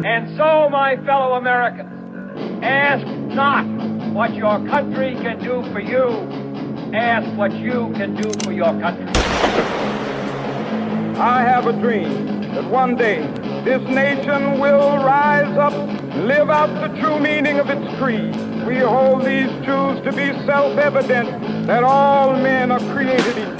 And so, my fellow Americans, ask not what your country can do for you. Ask what you can do for your country. I have a dream that one day this nation will rise up, live out the true meaning of its creed. We hold these truths to be self-evident, that all men are created equal.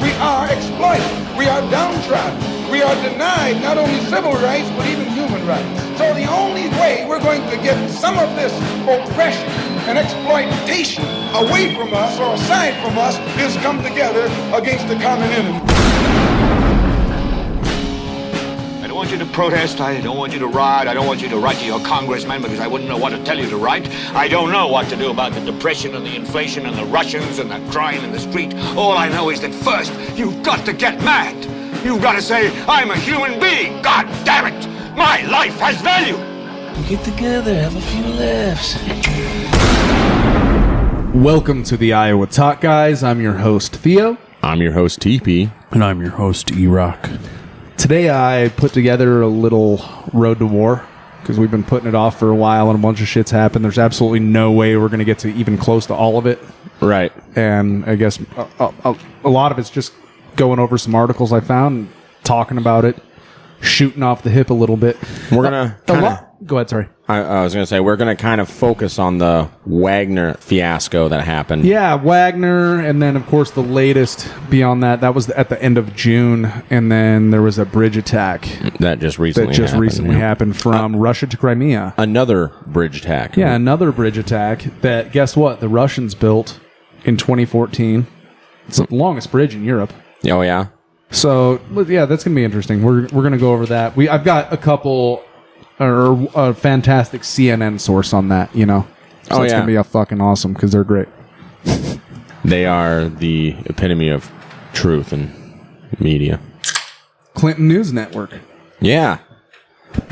We are exploited. We are downtrodden. We are denied not only civil rights, but even human rights. So the only way we're going to get some of this oppression and exploitation away from us or aside from us is come together against the common enemy. I don't want you to protest. I don't want you to riot. I don't want you to write to your congressman because I wouldn't know what to tell you to write. I don't know what to do about the depression and the inflation and the Russians and the crime in the street. All I know is that first, you've got to get mad. You've got to say, I'm a human being. God damn it. My life has value. Get together, have a few laughs. Welcome to the Iowa Talk, guys. I'm your host, Theo. I'm your host, Teepee. And I'm your host, Erock. Today I put together a little road to war because we've been putting it off for a while and a bunch of shit's happened. There's absolutely no way we're going to get to even close to all of it. Right. And I guess a lot of it's just going over some articles I found and talking about it, shooting off the hip a little bit. We're going to go ahead, sorry. I was going to say, we're going to kind of focus on the Wagner fiasco that happened. Yeah, Wagner, and then, of course, the latest beyond that. That was at the end of June, and then there was a bridge attack. That just recently happened from Russia to Crimea. Another bridge attack. Yeah, another bridge attack that, guess what, the Russians built in 2014. It's the longest bridge in Europe. Oh, yeah? So, yeah, that's going to be interesting. We're going to go over that. I've got a couple... or a fantastic CNN source on that, you know. So it's going to be a fucking awesome because they're great. They are the epitome of truth and media. Clinton News Network. Yeah.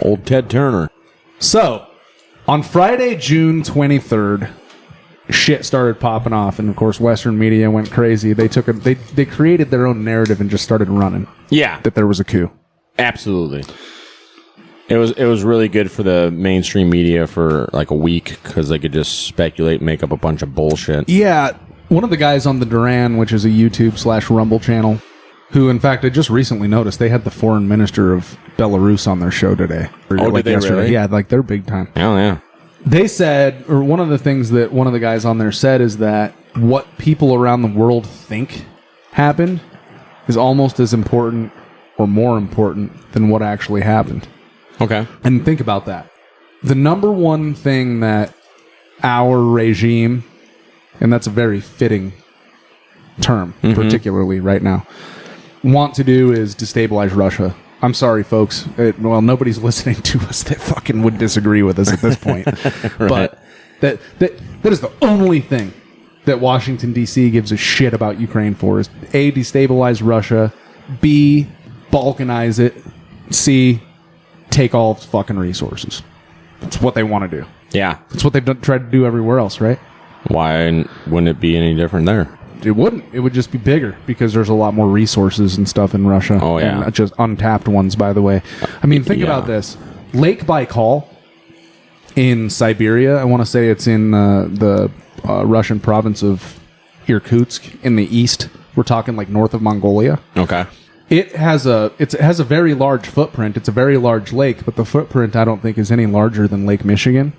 Old Ted Turner. So, on Friday, June 23rd, shit started popping off, and of course, Western media went crazy. They created their own narrative and just started running. Yeah. That there was a coup. Absolutely. It was really good for the mainstream media for like a week because they could just speculate and make up a bunch of bullshit. Yeah. One of the guys on the Duran, which is a YouTube/Rumble channel, who, in fact, I just recently noticed they had the foreign minister of Belarus on their show today. Did they yesterday. Really? Yeah, like they're big time. Oh, yeah. They said, or one of the things that one of the guys on there said is that what people around the world think happened is almost as important or more important than what actually happened. Okay. And think about that. The number one thing that our regime, and that's a very fitting term, particularly right now, want to do is destabilize Russia. I'm sorry, folks. Nobody's listening to us that fucking would disagree with us at this point. Right. But that is the only thing that Washington, D.C. gives a shit about Ukraine for is A, destabilize Russia, B, balkanize it, C, take all its fucking resources. That's what they want to do. Yeah. That's what they've tried to do everywhere else, right? Why wouldn't it be any different there? It wouldn't. It would just be bigger because there's a lot more resources and stuff in Russia. Oh, yeah. And just untapped ones, by the way. I mean, think about this. Lake Baikal in Siberia, I want to say it's in the Russian province of Irkutsk in the east. We're talking like north of Mongolia. Okay. It has a very large footprint. It's a very large lake, but the footprint I don't think is any larger than Lake Michigan.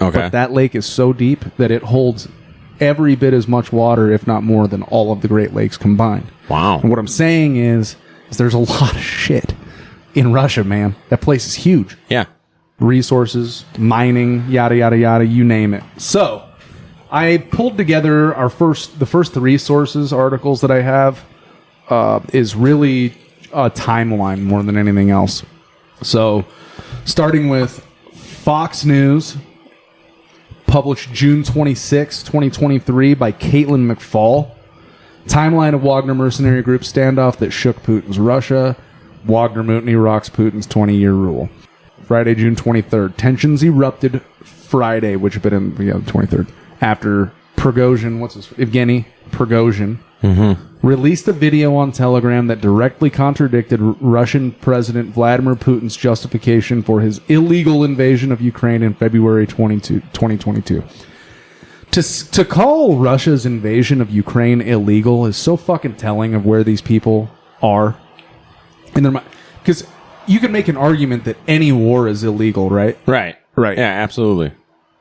Okay. But that lake is so deep that it holds every bit as much water, if not more, than all of the Great Lakes combined. Wow. And what I'm saying is there's a lot of shit in Russia, man. That place is huge. Yeah. Resources, mining, yada, yada, yada, you name it. So I pulled together the first three sources articles that I have. Is really a timeline more than anything else. So, starting with Fox News, published June 26, 2023 by Caitlin McFall. Timeline of Wagner mercenary group standoff that shook Putin's Russia. Wagner mutiny rocks Putin's 20-year rule. Friday, June 23rd. Tensions erupted Friday, which had been in the 23rd, after Prigozhin, Yevgeny Prigozhin, released a video on Telegram that directly contradicted Russian President Vladimir Putin's justification for his illegal invasion of Ukraine in February 2022. To call Russia's invasion of Ukraine illegal is so fucking telling of where these people are in their mind. Because you can make an argument that any war is illegal, right? Right. Right. Yeah, absolutely.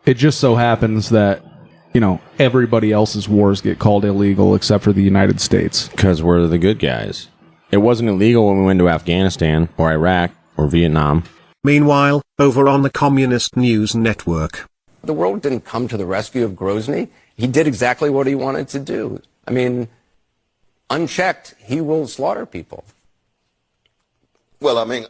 It just so happens that, everybody else's wars get called illegal except for the United States. Because we're the good guys. It wasn't illegal when we went to Afghanistan or Iraq or Vietnam. Meanwhile, over on the Communist News Network. The world didn't come to the rescue of Grozny. He did exactly what he wanted to do. I mean, unchecked, he will slaughter people. Well, I mean,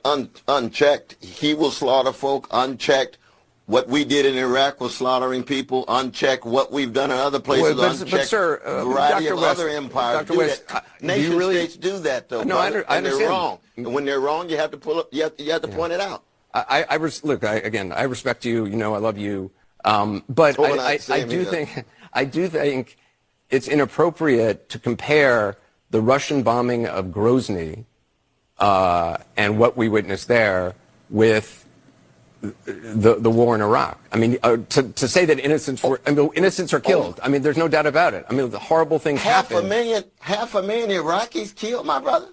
unchecked, he will slaughter folk. Unchecked, what we did in Iraq was slaughtering people. Unchecked, what we've done in other places. Unchecked, but sir, a variety Dr. of West, other empires Dr. do West, that. Nation states do that, though. No, I understand. They're wrong. And when they're wrong, you have to pull up. You have to point it out. I respect you. I love you. But I do think it's inappropriate to compare the Russian bombing of Grozny and what we witnessed there with the war in Iraq. I mean, to say that innocents are killed. I mean, there's no doubt about it. I mean, the horrible things happen. Half a million Iraqis killed, my brother.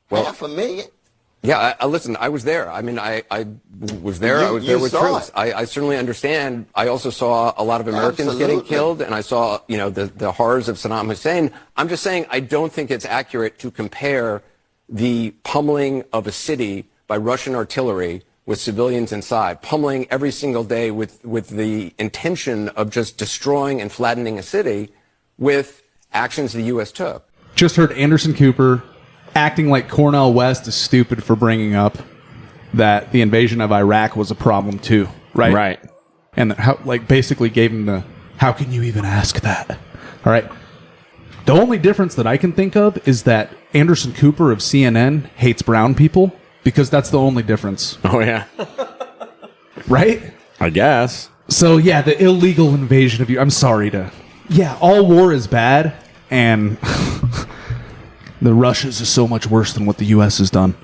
Well, 500,000. Yeah, listen, I was there. I mean, I was there. I was there with troops. I certainly understand. I also saw a lot of Americans getting killed, and I saw, the horrors of Saddam Hussein. I'm just saying I don't think it's accurate to compare the pummeling of a city by Russian artillery with civilians inside, pummeling every single day with the intention of just destroying and flattening a city, with actions the U.S. took. Just heard Anderson Cooper acting like Cornel West is stupid for bringing up that the invasion of Iraq was a problem too, right? Right. And that basically gave him the, how can you even ask that? All right. The only difference that I can think of is that Anderson Cooper of CNN hates brown people, because that's the only difference. Oh, yeah. Right? I guess. So, yeah, the illegal invasion of you. I'm sorry to. Yeah, all war is bad, and the Russia's is so much worse than what the U.S. has done.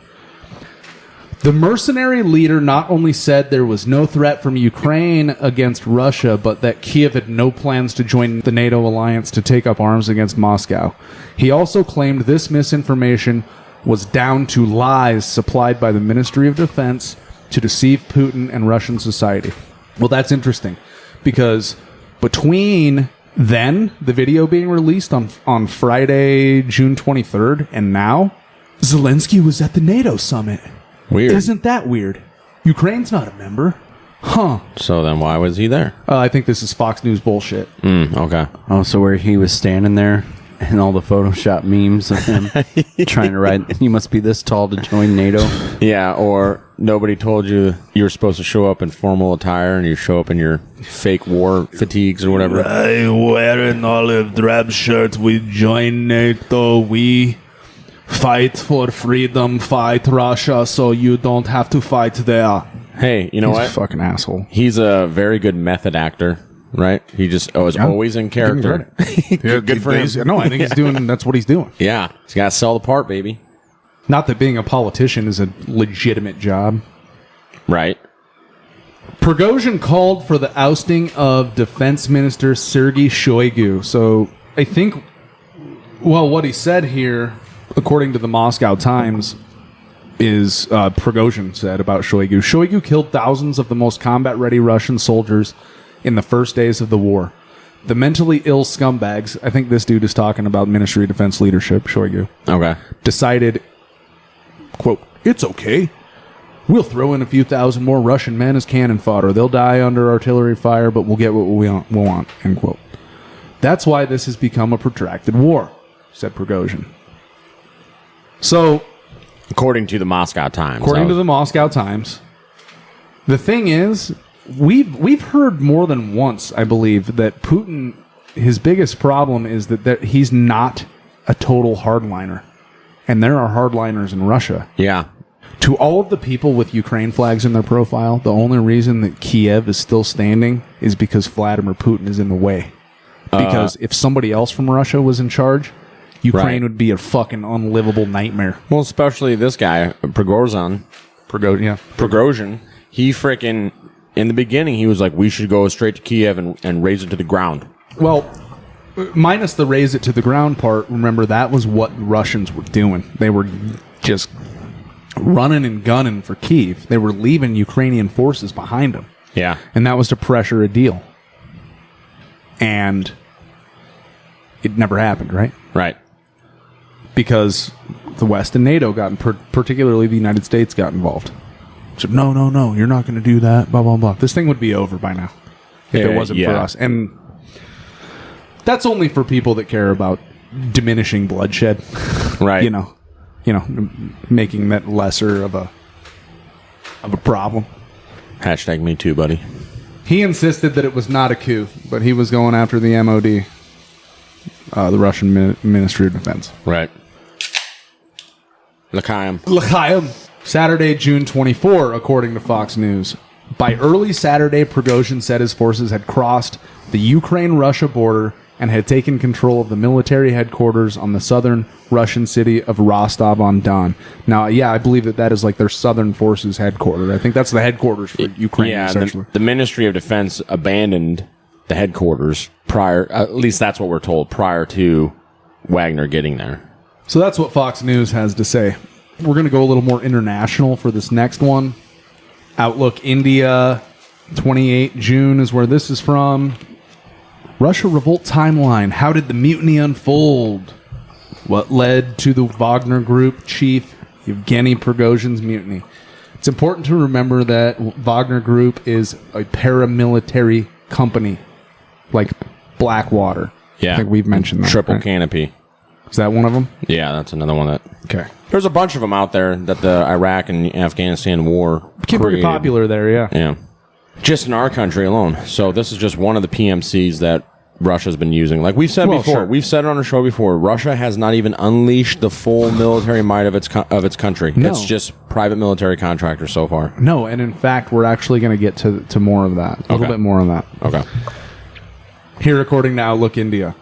The mercenary leader not only said there was no threat from Ukraine against Russia, but that Kiev had no plans to join the NATO alliance to take up arms against Moscow. He also claimed this misinformation was down to lies supplied by the Ministry of Defense to deceive Putin and Russian society. Well, that's interesting, because between then, the video being released on Friday, June 23rd, and now, Zelensky was at the NATO summit. Weird. Isn't that weird? Ukraine's not a member. Huh. So then why was he there? I think this is Fox News bullshit. Okay. Oh, so where he was standing there and all the Photoshop memes of him trying to write, you must be this tall to join NATO. Yeah, or nobody told you you were supposed to show up in formal attire and you show up in your fake war fatigues or whatever. I wear an olive drab shirt. We join NATO. We fight for freedom, fight Russia, so you don't have to fight there. Hey, you know what? He's a fucking asshole. He's a very good method actor, right? He just is always in character. Good for him. No, I think he's doing. That's what he's doing. Yeah, he's got to sell the part, baby. Not that being a politician is a legitimate job. Right. Prigozhin called for the ousting of Defense Minister Sergei Shoigu. So I think, well, what he said here, according to the Moscow Times, is Prigozhin said about Shoigu. Shoigu killed thousands of the most combat-ready Russian soldiers in the first days of the war. The mentally ill scumbags, I think this dude is talking about Ministry of Defense leadership, Shoigu, Okay. decided, quote, "It's okay. We'll throw in a few thousand more Russian men as cannon fodder. They'll die under artillery fire, but we'll get what we want," end quote. That's why this has become a protracted war, said Prigozhin. So, According to the Moscow Times. according to the Moscow Times, the thing is, we've heard more than once, I believe, that Putin, his biggest problem is that he's not a total hardliner. And there are hardliners in Russia. Yeah. To all of the people with Ukraine flags in their profile, the only reason that Kiev is still standing is because Vladimir Putin is in the way. Because if somebody else from Russia was in charge, Ukraine would be a fucking unlivable nightmare. Well, especially this guy, Prigozhin. He freaking, in the beginning, he was like, we should go straight to Kiev and raze it to the ground. Well, minus the raise it to the ground part, remember, that was what the Russians were doing. They were just running and gunning for Kiev. They were leaving Ukrainian forces behind them. Yeah. And that was to pressure a deal. And it never happened, right? Right. Because the West and NATO got, particularly the United States, got involved. So, no, you're not going to do that, blah, blah, blah. This thing would be over by now if it wasn't for us. And that's only for people that care about diminishing bloodshed. Right. You know, making that lesser of a problem. Hashtag me too, buddy. He insisted that it was not a coup, but he was going after the MOD, the Russian Ministry of Defense. Right. L'chaim. Saturday, June 24, according to Fox News. By early Saturday, Prigozhin said his forces had crossed the Ukraine-Russia border and had taken control of the military headquarters on the southern Russian city of Rostov-on-Don. Now, yeah, I believe that is like their southern forces headquarters. I think that's the headquarters for Ukraine. Yeah, the Ministry of Defense abandoned the headquarters prior, at least that's what we're told, prior to Wagner getting there. So that's what Fox News has to say. We're going to go a little more international for this next one. Outlook India, 28 June is where this is from. Russia revolt timeline. How did the mutiny unfold? What led to the Wagner Group chief Yevgeny Prigozhin's mutiny? It's important to remember that Wagner Group is a paramilitary company, like Blackwater. Yeah. I think we've mentioned that. Triple right? Canopy. Is that one of them? Yeah, that's another one that... Okay. There's a bunch of them out there that the Iraq and Afghanistan war became pretty popular there, yeah. Yeah. Just in our country alone. So this is just one of the PMCs that Russia's been using. Like we've said before, sure. We've said it on our show before, Russia has not even unleashed the full military might of its country. No. It's just private military contractors so far. No, and in fact, we're actually going to get to more of that. A little bit more of that. Okay. Here, according to Outlook India.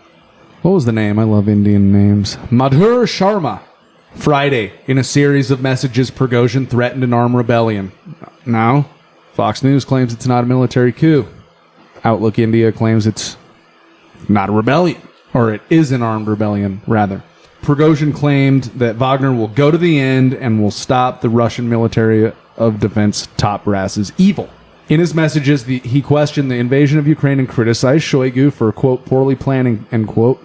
What was the name? I love Indian names. Madhur Sharma. Friday, in a series of messages, Prigozhin threatened an armed rebellion. Now, Fox News claims it's not a military coup. Outlook India claims it's not a rebellion, or it is an armed rebellion, rather. Prigozhin claimed that Wagner will go to the end and will stop the Russian military of defense top brass's evil. In his messages, he questioned the invasion of Ukraine and criticized Shoigu for, quote, poorly planning, end quote,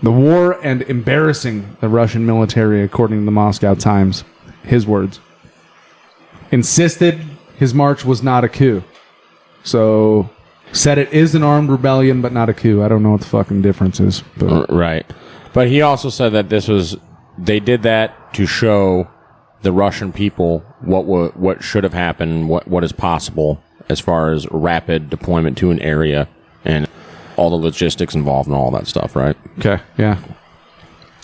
the war and embarrassing the Russian military, according to the Moscow Times. His words. Insisted his march was not a coup. So, said it is an armed rebellion, but not a coup. I don't know what the fucking difference is. But. Right. But he also said that they did that to show the Russian people what should have happened, what is possible as far as rapid deployment to an area and all the logistics involved and all that stuff, right? Okay, yeah.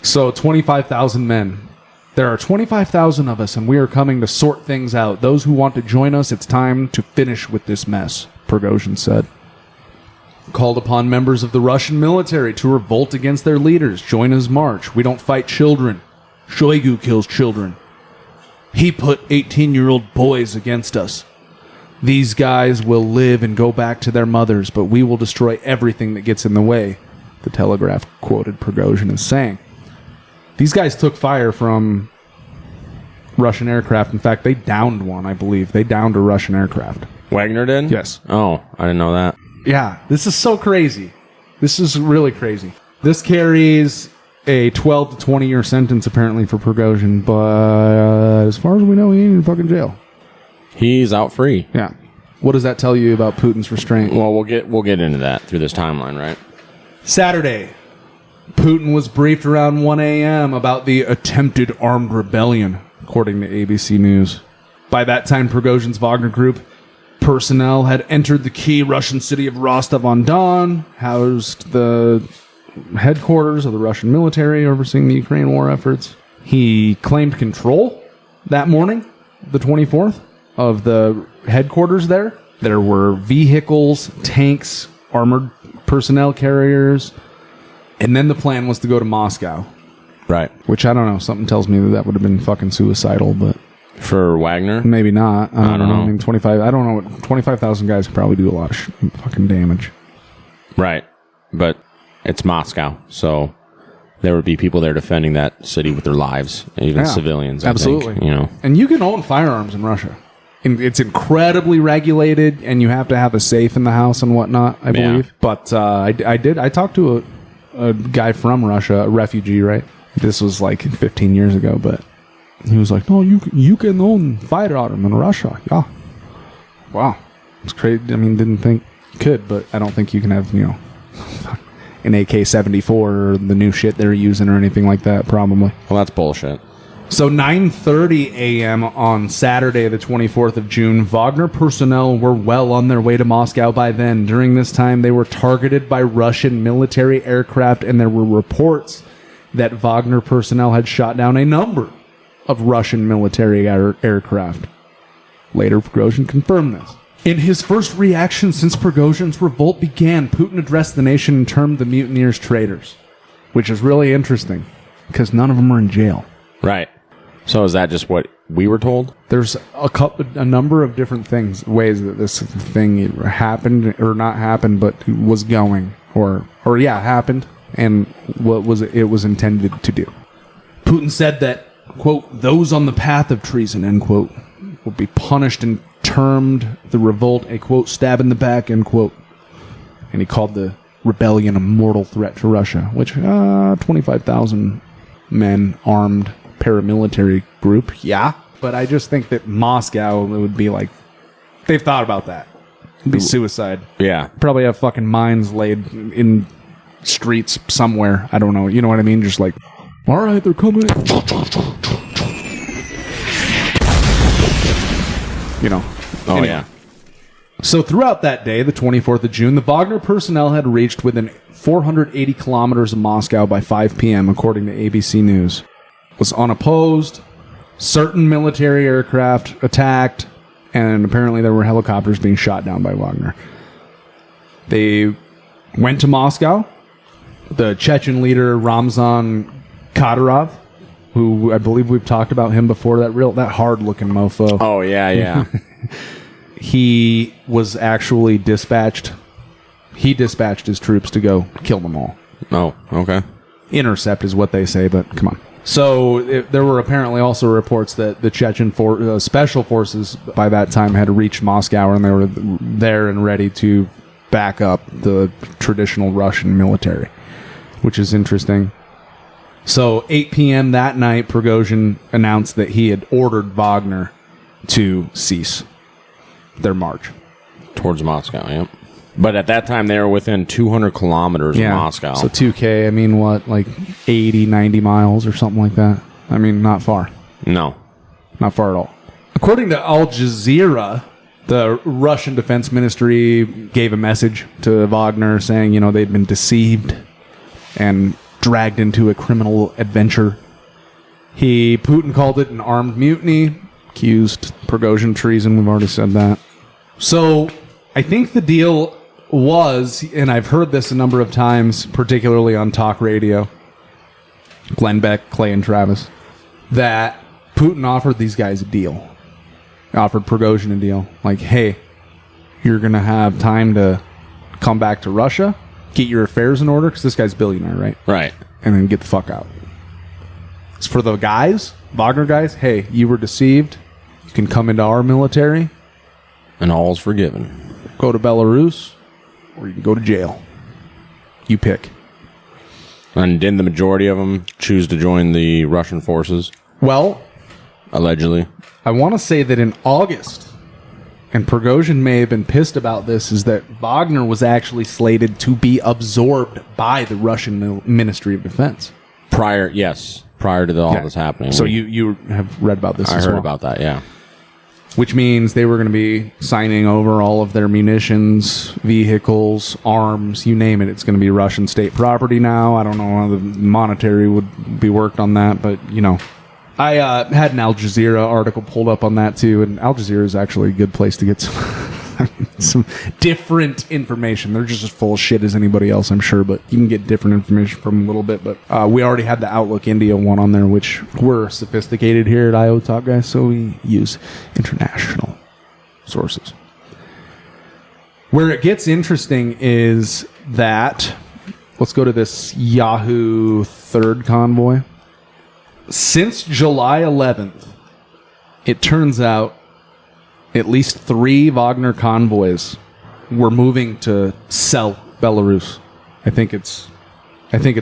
So 25,000 men. There are 25,000 of us, and we are coming to sort things out. Those who want to join us, it's time to finish with this mess, Prigozhin said. Called upon members of the Russian military to revolt against their leaders. Join his march. We don't fight children. Shoigu kills children. He put 18-year-old boys against us. These guys will live and go back to their mothers, but we will destroy everything that gets in the way, the Telegraph quoted Prigozhin as saying. These guys took fire from Russian aircraft. In fact, they downed one, I believe. They downed a Russian aircraft. Wagner did? Yes. Oh, I didn't know that. Yeah, this is so crazy. This is really crazy. This carries a 12 to 20-year sentence, apparently, for Prigozhin, but as far as we know, he ain't in fucking jail. He's out free. Yeah. What does that tell you about Putin's restraint? Well, we'll get into that through this timeline, right? Saturday, Putin was briefed around 1 a.m. about the attempted armed rebellion, according to ABC News. By that time, Prigozhin's Wagner Group personnel had entered the key Russian city of Rostov-on-Don, housed the headquarters of the Russian military overseeing the Ukraine war efforts. He claimed control that morning, the 24th, of the headquarters there. There were vehicles, tanks, armored personnel carriers, And then the plan was to go to Moscow. Right. Which, I don't know, something tells me that would have been fucking suicidal, but... For Wagner? Maybe not. I don't know. I mean, 25,000 guys could probably do a lot of fucking damage. Right. But it's Moscow, so there would be people there defending that city with their lives, even civilians. Absolutely. I think, you know. And you can own firearms in Russia. It's incredibly regulated, and you have to have a safe in the house and whatnot, I believe. But I talked to a guy from Russia, a refugee, right? This was like 15 years ago, but he was like, no, you can own firearm in Russia. Yeah. Wow. It's crazy. I mean, didn't think you could, but I don't think you can have, you know, an AK-74 or the new shit they're using or anything like that, probably. Well, that's bullshit. So 9:30 a.m. on Saturday, the 24th of June, Wagner personnel were well on their way to Moscow by then. During this time, they were targeted by Russian military aircraft, and there were reports that Wagner personnel had shot down a number of Russian military aircraft. Later, Prigozhin confirmed this. In his first reaction since Prigozhin's revolt began, Putin addressed the nation and termed the mutineers traitors, which is really interesting, because none of them are in jail. Right. So is that just what we were told? There's a number of different ways that this thing either happened or not happened, but was going, or happened, and what it was intended to do. Putin said that, quote, those on the path of treason, end quote, will be punished, and termed the revolt a, quote, stab in the back, end quote. And he called the rebellion a mortal threat to Russia, which, 25,000 men armed paramilitary group, yeah. But I just think that Moscow, it would be like, they've thought about that. It'd be suicide. Yeah. Probably have fucking mines laid in streets somewhere. I don't know. You know what I mean? Just like, all right, they're coming in. You know. Oh, anyway. yeah. So throughout that day, the 24th of June, the Wagner personnel had reached within 480 kilometers of Moscow by 5 p.m., according to ABC News. Was unopposed. Certain military aircraft attacked, and apparently there were helicopters being shot down by Wagner. They went to Moscow. The Chechen leader Ramzan Kadyrov, who I believe we've talked about him before, that hard-looking mofo. Oh, yeah. He was actually dispatched. He dispatched his troops to go kill them all. Oh, okay. Intercept is what they say, but come on. So there were apparently also reports that the Chechen special forces by that time had reached Moscow, and they were there and ready to back up the traditional Russian military, which is interesting. So 8 p.m. that night, Prigozhin announced that he had ordered Wagner to cease their march. Towards Moscow, yep. But at that time, they were within 200 kilometers of Moscow. So 2K, I mean, what, like 80, 90 miles or something like that? I mean, not far. No. Not far at all. According to Al Jazeera, the Russian Defense Ministry gave a message to Wagner saying, you know, they'd been deceived and dragged into a criminal adventure. Putin called it an armed mutiny, accused Prigozhin treason. We've already said that. So I think the deal was, and I've heard this a number of times, particularly on talk radio, Glenn Beck, Clay, and Travis, that Putin offered these guys a deal. Offered Prigozhin a deal. Like, hey, you're going to have time to come back to Russia, get your affairs in order, because this guy's a billionaire, right? Right. And then get the fuck out. It's for the guys, Wagner guys, hey, you were deceived. You can come into our military. And all's forgiven. Go to Belarus, or you can go to jail. You pick. And didn't the majority of them choose to join the Russian forces? Well, allegedly. I want to say that in August, and Prigozhin may have been pissed about this, is that Wagner was actually slated to be absorbed by the Russian Ministry of Defense. Prior to all this happening. So you have read about this as well. I heard about that, yeah. Which means they were going to be signing over all of their munitions, vehicles, arms, you name it. It's going to be Russian state property now. I don't know how the monetary would be worked on that, but, you know. I had an Al Jazeera article pulled up on that, too, and Al Jazeera is actually a good place to get some... some different information. They're just as full of shit as anybody else, I'm sure, but you can get different information from them a little bit. But we already had the Outlook India one on there, which we're sophisticated here at IO Talk, guys, so we use international sources. Where it gets interesting is that, let's go to this Yahoo third convoy. Since July 11th, it turns out at least 3 Wagner convoys were moving to Sel, Belarus. I think it's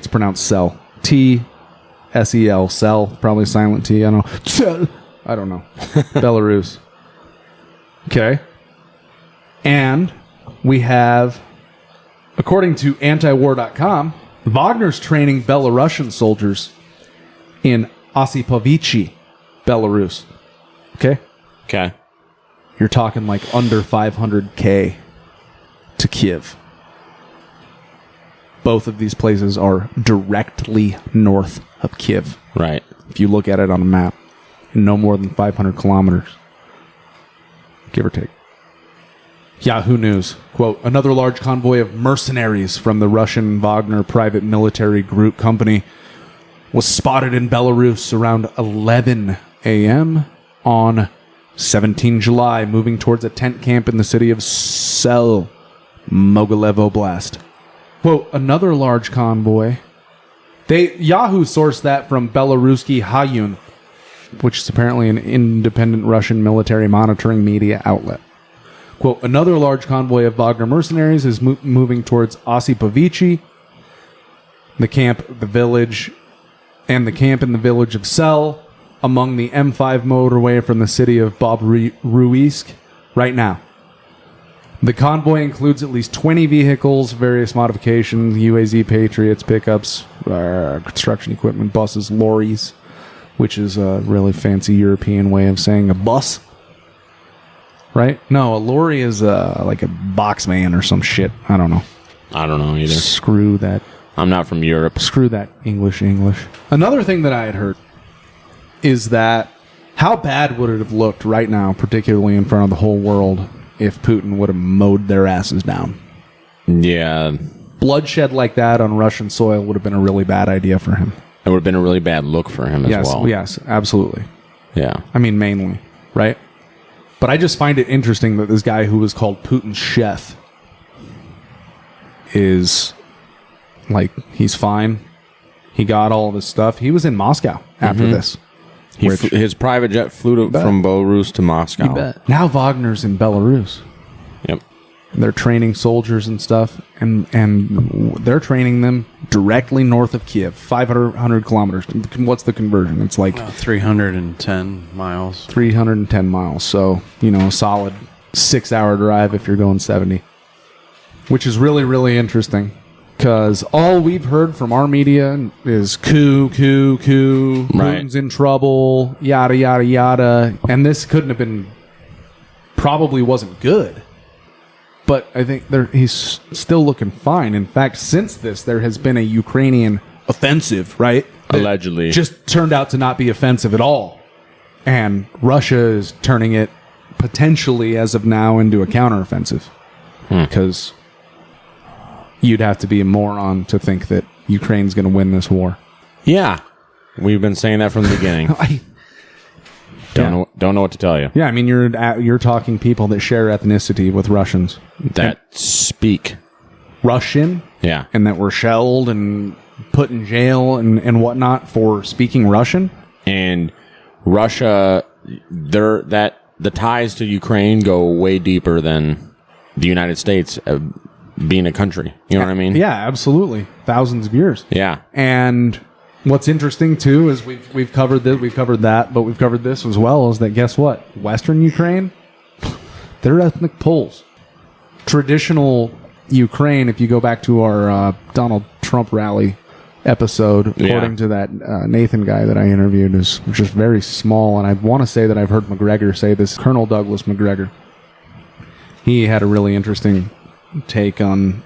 pronounced Sel. T-S-E-L, Sel, probably silent T, I don't know. Sel, I don't know. Belarus. Okay. And we have, according to antiwar.com, Wagner's training Belarusian soldiers in Osipovichi, Belarus. Okay? Okay. You're talking like under 500K to Kiev. Both of these places are directly north of Kiev. Right. If you look at it on a map, in no more than 500 kilometers. Give or take. Yahoo News, quote, another large convoy of mercenaries from the Russian Wagner private military group company was spotted in Belarus around 11 a.m. on 17 July, moving towards a tent camp in the city of Sel, Mogilev Oblast. Quote, another large convoy. Yahoo sourced that from Belaruski Hayun, which is apparently an independent Russian military monitoring media outlet. Quote, another large convoy of Wagner mercenaries is moving towards Osipovichi, the camp in the village of Sel, among the M5 motorway from the city of Bobruisk right now. The convoy includes at least 20 vehicles, various modifications, UAZ Patriots, pickups, construction equipment, buses, lorries, which is a really fancy European way of saying a bus. Right? No, a lorry is like a box van or some shit. I don't know. I don't know either. Screw that. I'm not from Europe. Screw that English. Another thing that I had heard is that how bad would it have looked right now, particularly in front of the whole world, if Putin would have mowed their asses down? Yeah. Bloodshed like that on Russian soil would have been a really bad idea for him. It would have been a really bad look for him as well. Yes, absolutely. Yeah. I mean, mainly, right? But I just find it interesting that this guy who was called Putin's chef is, like, he's fine. He got all of his stuff. He was in Moscow after this. His private jet flew from Belarus to Moscow. Now Wagner's in Belarus. Yep. They're training soldiers and stuff, and they're training them directly north of Kiev, 500 kilometers. What's the conversion? It's like 310 miles. 310 miles. So, a solid 6-hour drive if you're going 70. Which is really, really interesting. Because all we've heard from our media is coup, right. Putin's in trouble, yada, yada, yada. And this couldn't have been, probably wasn't good. But I think he's still looking fine. In fact, since this, there has been a Ukrainian offensive, right? Allegedly. Just turned out to not be offensive at all. And Russia is turning it, potentially, as of now, into a counteroffensive. Because you'd have to be a moron to think that Ukraine's going to win this war. Yeah. We've been saying that from the beginning. Don't know what to tell you. Yeah, I mean, you're talking people that share ethnicity with Russians. That speak Russian. Yeah. And that were shelled and put in jail and whatnot for speaking Russian. And Russia, the ties to Ukraine go way deeper than the United States being a country. You know what I mean? Yeah, absolutely. Thousands of years. Yeah. And what's interesting too is we've covered this, we've covered that, but we've covered this as well, is that guess what? Western Ukraine, they're ethnic Poles. Traditional Ukraine, if you go back to our Donald Trump rally episode, according to that Nathan guy that I interviewed, is just very small. And I want to say that I've heard McGregor say this, Colonel Douglas McGregor. He had a really interesting take on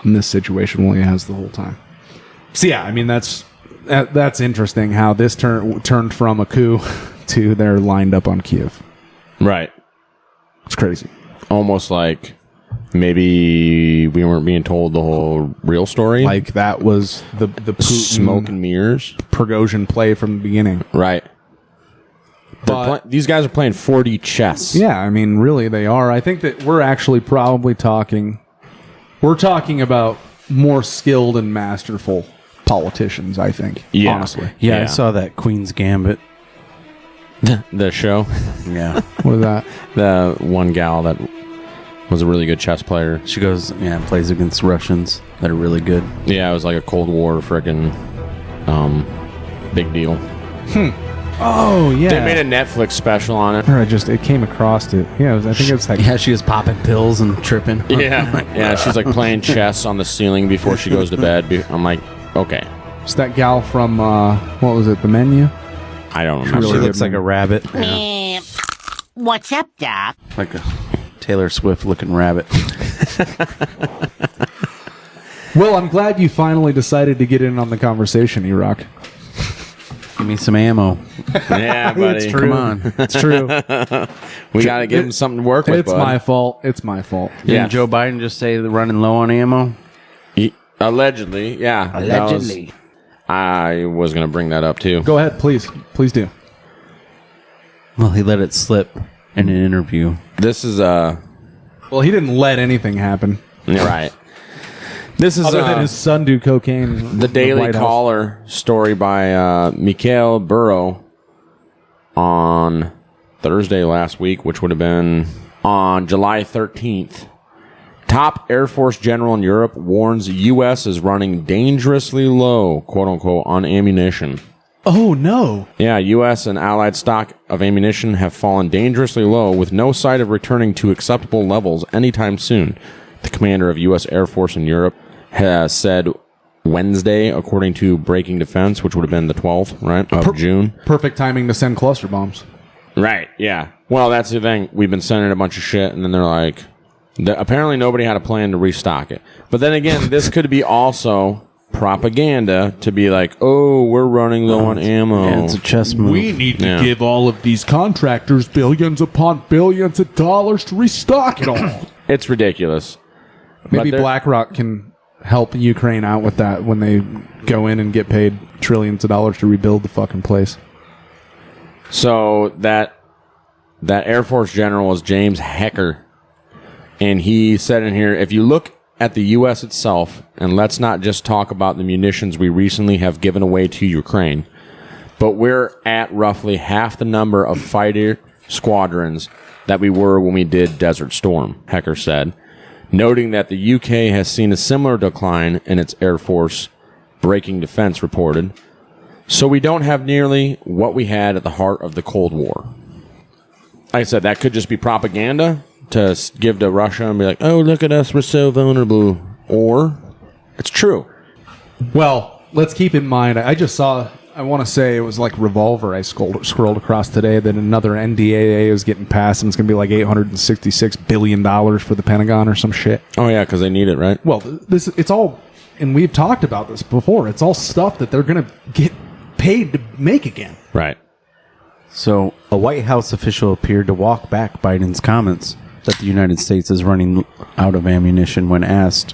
this situation while he has the whole time. So yeah, I mean that's interesting how this turned from a coup to they're lined up on Kiev. Right. It's crazy. Almost like maybe we weren't being told the whole real story. Like that was the Putin, smoke and mirrors, Prigozhin play from the beginning. Right. But these guys are playing 4D chess. Yeah, I mean, really, they are. I think that we're actually probably talking about more skilled and masterful politicians, I think, honestly. Yeah, I saw that Queen's Gambit. The show? Yeah. What was that? The one gal that was a really good chess player. She goes, plays against Russians that are really good. Yeah, it was like a Cold War frickin' big deal. Oh, yeah. They made a Netflix special on it. Or it came across it. Yeah, I think it's like... Yeah, she was popping pills and tripping. Yeah, she's like playing chess on the ceiling before she goes to bed. I'm like, okay. It's that gal from, what was it, The Menu? I don't remember. She looks like a rabbit. What's up, Doc? Like a Taylor Swift looking rabbit. Well, I'm glad you finally decided to get in on the conversation, Erock. Give me some ammo. Yeah, buddy. It's true. Come on. It's true. We got to give him something to work with, It's my fault. It's my fault. Didn't Joe Biden just say they're running low on ammo? Allegedly, yeah. Allegedly. I was going to bring that up, too. Go ahead, please. Please do. Well, he let it slip in an interview. This is Well, he didn't let anything happen. Right. This is other than his son do cocaine. The Daily Caller story by Mikhail Burrow on Thursday last week, which would have been on July 13th. Top Air Force general in Europe warns U.S. is running dangerously low, quote unquote, on ammunition. Oh, no. Yeah, U.S. and allied stock of ammunition have fallen dangerously low with no sight of returning to acceptable levels anytime soon. The commander of U.S. Air Force in Europe has said Wednesday, according to Breaking Defense, which would have been the 12th, right, of June. Perfect timing to send cluster bombs. Right, yeah. Well, that's the thing. We've been sending a bunch of shit, and then they're like... apparently nobody had a plan to restock it. But then again, this could be also propaganda to be like, oh, we're running low on ammo. Yeah, it's a chess move. We need to give all of these contractors billions upon billions of dollars to restock it all. It's ridiculous. Maybe BlackRock can help Ukraine out with that when they go in and get paid trillions of dollars to rebuild the fucking place. So that Air Force general is James Hecker. And he said in here, if you look at the U.S. itself, and let's not just talk about the munitions we recently have given away to Ukraine, but we're at roughly half the number of fighter squadrons that we were when we did Desert Storm, Hecker said, noting that the UK has seen a similar decline in its Air Force. Breaking Defense reported. So we don't have nearly what we had at the heart of the Cold War. Like I said, that could just be propaganda to give to Russia and be like, oh, look at us, we're so vulnerable. Or it's true. Well, let's keep in mind, I just saw, I want to say it was like Revolver I scrolled across today that another NDAA is getting passed and it's going to be like $866 billion for the Pentagon or some shit. Oh, yeah, because they need it, right? Well, it's all, and we've talked about this before, it's all stuff that they're going to get paid to make again. Right. So, a White House official appeared to walk back Biden's comments that the United States is running out of ammunition when asked.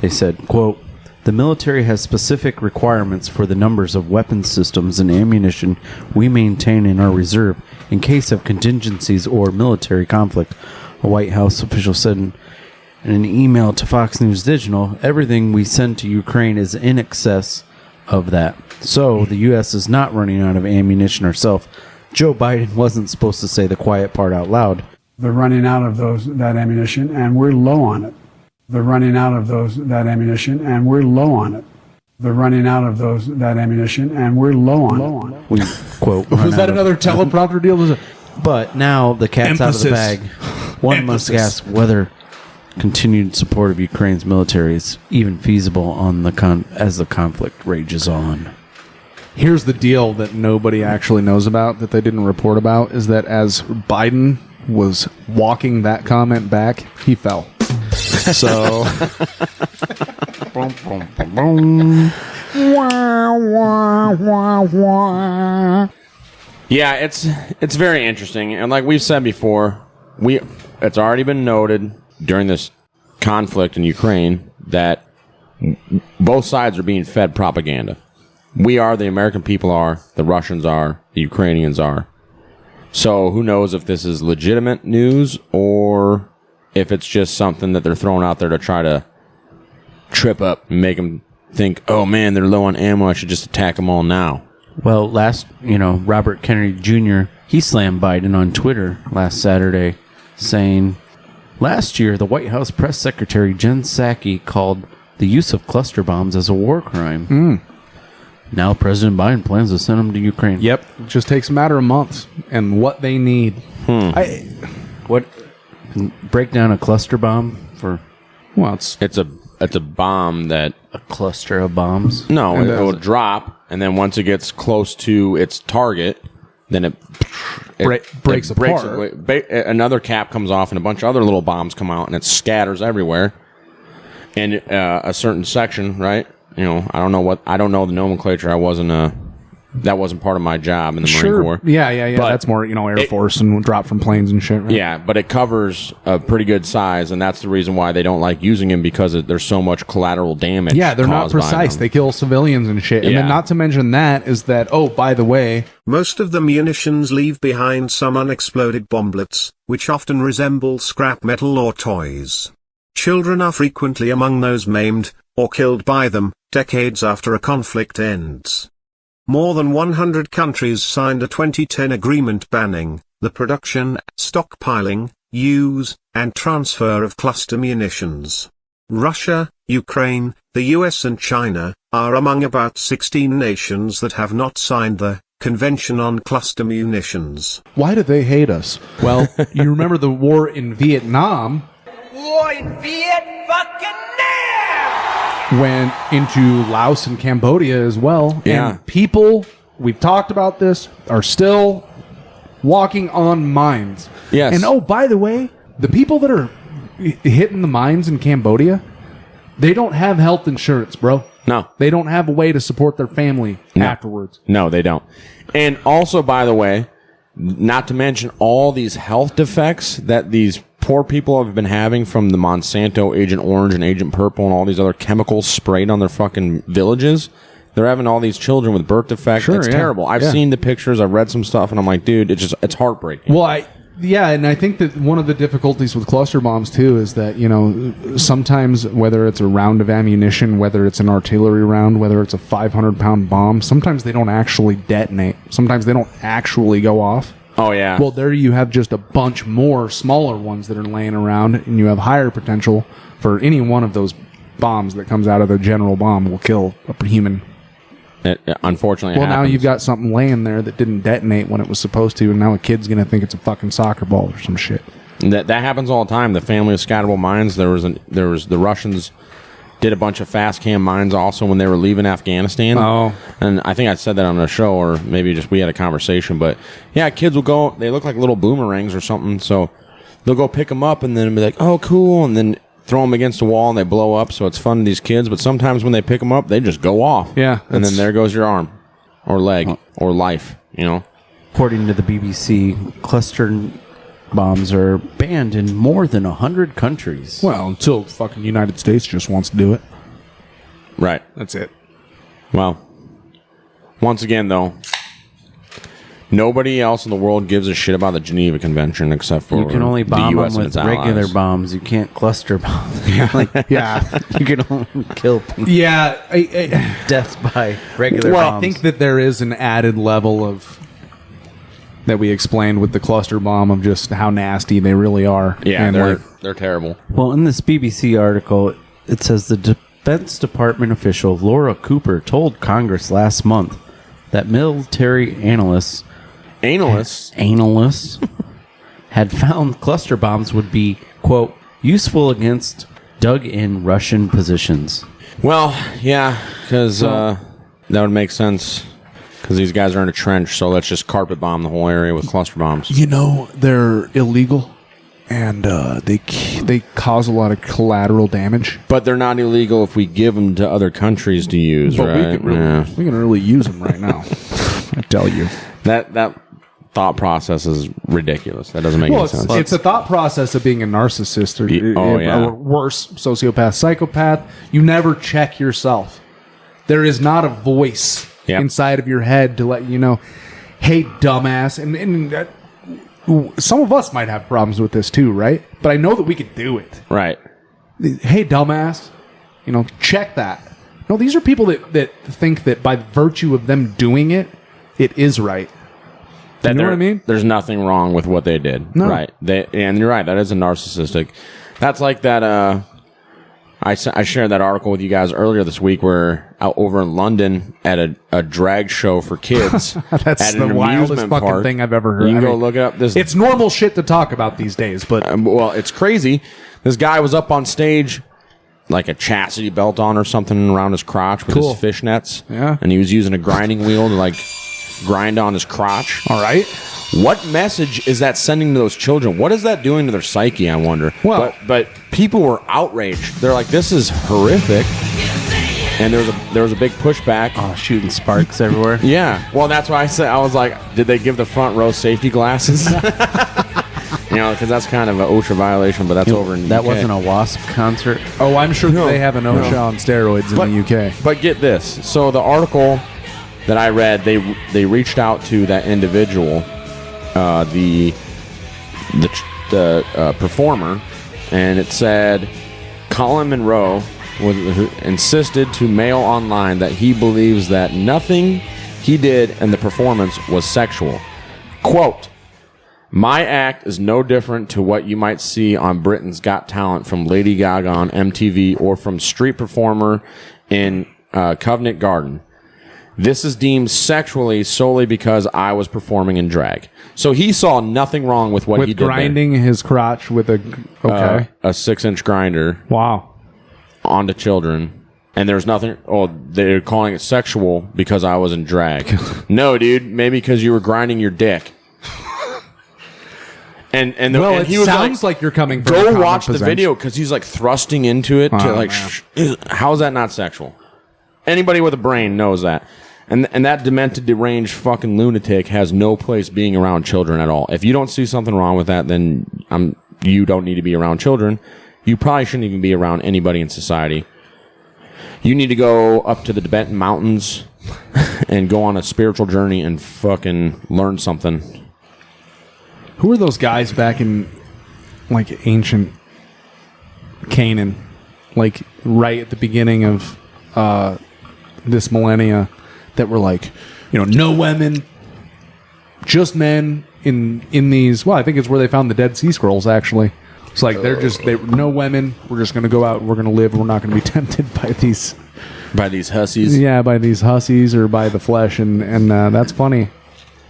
They said, quote, the military has specific requirements for the numbers of weapons systems and ammunition we maintain in our reserve in case of contingencies or military conflict. A White House official said in an email to Fox News Digital, everything we send to Ukraine is in excess of that. So, the U.S. is not running out of ammunition ourselves. Joe Biden wasn't supposed to say the quiet part out loud. They're running out of that ammunition, and we're low on it. They're running out of that ammunition, and we're low on it. They're running out of that ammunition, and we're low on it. We, quote, was that another teleprompter deal? But now the cat's out of the bag. One must ask whether continued support of Ukraine's military is even feasible on as the conflict rages on. Here's the deal that nobody actually knows about, that they didn't report about, is that as Biden was walking that comment back, he fell. So, yeah, it's very interesting, and like we've said before, it's already been noted during this conflict in Ukraine that both sides are being fed propaganda. We are, the American people are, the Russians are, the Ukrainians are. So who knows if this is legitimate news or if it's just something that they're throwing out there to try to trip up and make them think, oh man, they're low on ammo, I should just attack them all now. Well, Robert Kennedy Jr., he slammed Biden on Twitter last Saturday, saying, last year, the White House press secretary Jen Psaki called the use of cluster bombs as a war crime. Now President Biden plans to send them to Ukraine. Yep. It just takes a matter of months and what they need. Break down a cluster bomb for... Well, it's a bomb that... A cluster of bombs? No, it will drop, and then once it gets close to its target, then it breaks apart. Another cap comes off, and a bunch of other little bombs come out, and it scatters everywhere. And a certain section, right? I don't know the nomenclature. That wasn't part of my job in the Marine Corps. Yeah. But that's more, Air Force and drop from planes and shit. Right? Yeah, but it covers a pretty good size, and that's the reason why they don't like using them, because there's so much collateral damage. Yeah, they're not precise. They kill civilians and shit. And then not to mention that is that, oh, by the way... Most of the munitions leave behind some unexploded bomblets, which often resemble scrap metal or toys. Children are frequently among those maimed, or killed by them, decades after a conflict ends. More than 100 countries signed a 2010 agreement banning the production, stockpiling, use, and transfer of cluster munitions. Russia, Ukraine, the US and China are among about 16 nations that have not signed the Convention on Cluster Munitions. Why do they hate us? Well, you remember the war in Vietnam? War in Vietnam! Went into Laos and Cambodia as well. Yeah. And people, we've talked about this, are still walking on mines. Yes. And oh, by the way, the people that are hitting the mines in Cambodia, they don't have health insurance, bro. No. They don't have a way to support their family afterwards. No, they don't. And also, by the way, not to mention all these health defects that these poor people have been having from the Monsanto Agent Orange and Agent Purple and all these other chemicals sprayed on their fucking villages. They're having all these children with birth defects. It's terrible. I've seen the pictures. I've read some stuff, and I'm like, dude, it's heartbreaking. Well, and I think that one of the difficulties with cluster bombs, too, is that, sometimes whether it's a round of ammunition, whether it's an artillery round, whether it's a 500-pound bomb, sometimes they don't actually detonate. Sometimes they don't actually go off. Oh, yeah. Well, there you have just a bunch more smaller ones that are laying around, and you have higher potential for any one of those bombs that comes out of the general bomb will kill a human. It unfortunately Well, happens. now you've got something laying there that didn't detonate when it was supposed to, and now a kid's going to think it's a fucking soccer ball or some shit. That happens all the time. The family of scoutable mines, there was the Russians did a bunch of fast cam mines also when they were leaving Afghanistan. Oh. And I think I said that on a show, or maybe just we had a conversation. But yeah, kids will go, they look like little boomerangs or something. So they'll go pick them up and then be like, oh, cool. And then throw them against the wall and they blow up. So it's fun to these kids. But sometimes when they pick them up, they just go off. Yeah. And then there goes your arm or leg or life, According to the BBC, cluster bombs are banned in more than 100 countries. Well, until fucking United States just wants to do it. Right. That's it. Well, once again, though, nobody else in the world gives a shit about the Geneva Convention except for you can only bomb the US them and with its regular allies. bombs. You can't cluster bombs. Yeah. You can only kill people. Yeah. Death by regular Well, bombs. I think that there is an added level of that we explained with the cluster bomb of just how nasty they really are. Yeah, and they're terrible. Well, in this BBC article, it says the Defense Department official Laura Cooper told Congress last month that military analysts had found cluster bombs would be, quote, useful against dug-in Russian positions. Well, yeah, because that would make sense. Because these guys are in a trench, so let's just carpet bomb the whole area with cluster bombs. They're illegal, and they cause a lot of collateral damage. But they're not illegal if we give them to other countries to use, But right? we can really use them right now. I tell you. That thought process is ridiculous. That doesn't make any sense. It's a thought process of being a narcissist or worse, sociopath, psychopath. You never check yourself. There is not a voice inside of your head to let you know, hey, dumbass. And some of us might have problems with this too, right? But I know that we could do it. Right. Hey, dumbass. Check that. No, these are people that think that by virtue of them doing it, it is right. You know what I mean? There's nothing wrong with what they did. No. Right. And you're right. That is a narcissistic. That's like that. I shared that article with you guys earlier this week where out over in London at a drag show for kids. That's at the an wildest amusement fucking park. thing I've ever heard. You can go look it up. It's normal shit to talk about these days, but well, it's crazy. This guy was up on stage, like a chastity belt on or something around his crotch with his fishnets. Yeah. And he was using a grinding wheel to like grind on his crotch. All right. What message is that sending to those children? What is that doing to their psyche, I wonder? Well, but people were outraged. They're like, this is horrific. And there was a big pushback. Oh, shooting sparks everywhere. Yeah. Well, that's why I was like, did they give the front row safety glasses? Because that's kind of an OSHA violation, but that's over in the That UK. wasn't a WASP concert. Oh, I'm sure they have an OSHA on steroids in the UK. But get this. So the article that I read, they reached out to that individual, the performer, and it said Colin Monroe who insisted to mail online that he believes that nothing he did in the performance was sexual. Quote, "My act is no different to what you might see on Britain's Got Talent from Lady Gaga on MTV or from Street Performer in Covent Garden. This is deemed sexually solely because I was performing in drag." So he saw nothing wrong with what he did there. grinding his crotch with a 6-inch grinder. Wow. Onto children. And there's nothing. Oh, they're calling it sexual because I was in drag. No, dude. Maybe because you were grinding your dick. And he was sounds like you're coming from a go common watch the possession. video because he's like thrusting into it to like. How is that not sexual? Anybody with a brain knows that. And that demented, deranged fucking lunatic has no place being around children at all. If you don't see something wrong with that, then you don't need to be around children. You probably shouldn't even be around anybody in society. You need to go up to the Tibetan mountains and go on a spiritual journey and fucking learn something. Who were those guys back in like ancient Canaan, like right at the beginning of this millennia, that were like, no women, just men in these. Well, I think it's where they found the Dead Sea Scrolls. Actually, it's like they no women. We're just going to go out. We're going to live. We're not going to be tempted by these hussies. Yeah, by these hussies or by the flesh. And that's funny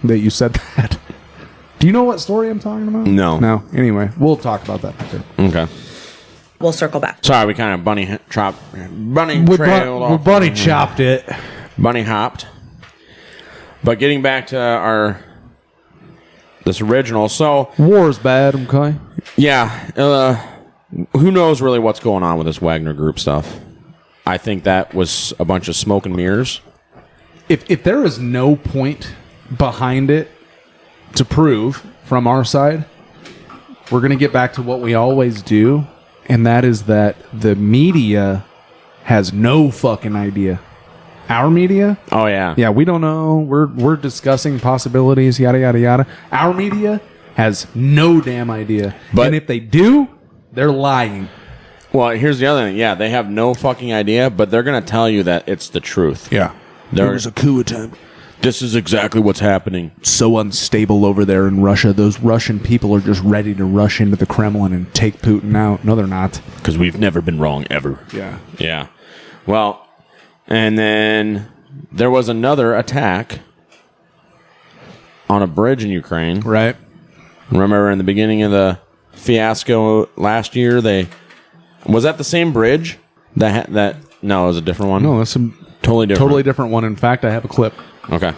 that you said that. Do you know what story I'm talking about? No. Anyway, we'll talk about that later. Okay. We'll circle back. Sorry, we kind of bunny chopped it. Bunny hopped. But getting back to this original, so war's bad, okay? Yeah. Who knows really what's going on with this Wagner Group stuff? I think that was a bunch of smoke and mirrors. If there is no point behind it to prove from our side, we're going to get back to what we always do, and that is that the media has no fucking idea. Our media? Oh, yeah. Yeah, we don't know. We're discussing possibilities, yada, yada, yada. Our media has no damn idea. And if they do, they're lying. Well, here's the other thing. Yeah, they have no fucking idea, but they're going to tell you that it's the truth. Yeah. There was a coup attempt. This is exactly what's happening. So unstable over there in Russia. Those Russian people are just ready to rush into the Kremlin and take Putin out. No, they're not. Because we've never been wrong, ever. Yeah. Yeah. Well, and then there was another attack on a bridge in Ukraine. Right. Remember in the beginning of the fiasco last year, was that the same bridge? No, it was a different one. No, it's a totally different one. In fact, I have a clip. Okay.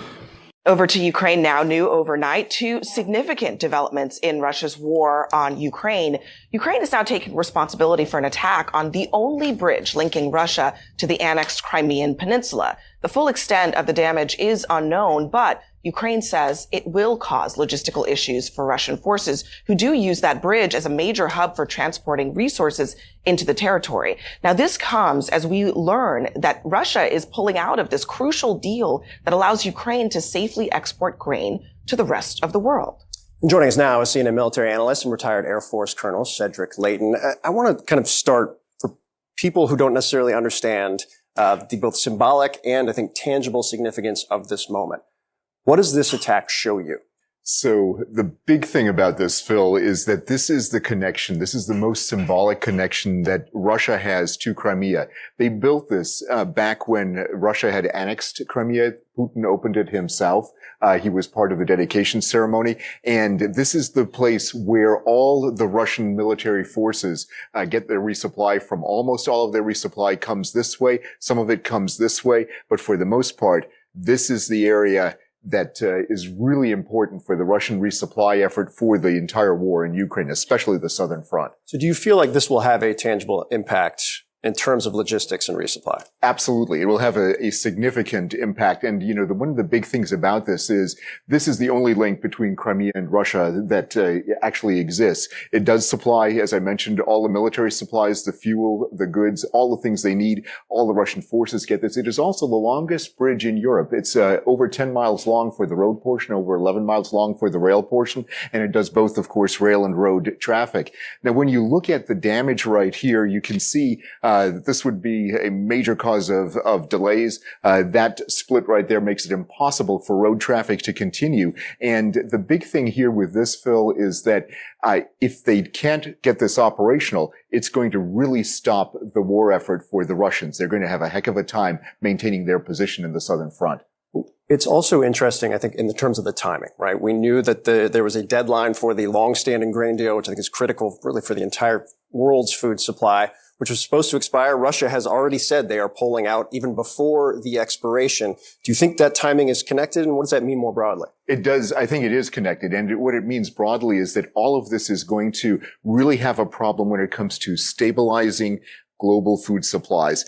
Over to Ukraine now. New overnight, two significant developments in Russia's war on Ukraine. Ukraine is now taking responsibility for an attack on the only bridge linking Russia to the annexed Crimean Peninsula. The full extent of the damage is unknown, but Ukraine says it will cause logistical issues for Russian forces who do use that bridge as a major hub for transporting resources into the territory. Now, this comes as we learn that Russia is pulling out of this crucial deal that allows Ukraine to safely export grain to the rest of the world. And joining us now is CNN military analyst and retired Air Force Colonel Cedric Leighton. I want to kind of start for people who don't necessarily understand the both symbolic and, I think, tangible significance of this moment. What does this attack show you? So the big thing about this, Phil, is that this is the connection. This is the most symbolic connection that Russia has to Crimea. They built this back when Russia had annexed Crimea. Putin opened it himself. He was part of the dedication ceremony. And this is the place where all the Russian military forces get their resupply from. Almost all of their resupply comes this way. Some of it comes this way. But for the most part, this is the area that is really important for the Russian resupply effort for the entire war in Ukraine, especially the southern front. So do you feel like this will have a tangible impact in terms of logistics and resupply? Absolutely. It will have a significant impact. And, one of the big things about this is the only link between Crimea and Russia that actually exists. It does supply, as I mentioned, all the military supplies, the fuel, the goods, all the things they need. All the Russian forces get this. It is also the longest bridge in Europe. It's over 10 miles long for the road portion, over 11 miles long for the rail portion. And it does both, of course, rail and road traffic. Now, when you look at the damage right here, you can see this would be a major cause of delays. That split right there makes it impossible for road traffic to continue. And the big thing here with this, Phil, is that if they can't get this operational, it's going to really stop the war effort for the Russians. They're going to have a heck of a time maintaining their position in the southern front. It's also interesting, I think, in the terms of the timing, right? We knew that there was a deadline for the long-standing grain deal, which I think is critical really for the entire world's food supply, which was supposed to expire. Russia has already said they are pulling out even before the expiration. Do you think that timing is connected, and what does that mean more broadly? It does. I think it is connected. And what it means broadly is that all of this is going to really have a problem when it comes to stabilizing global food supplies.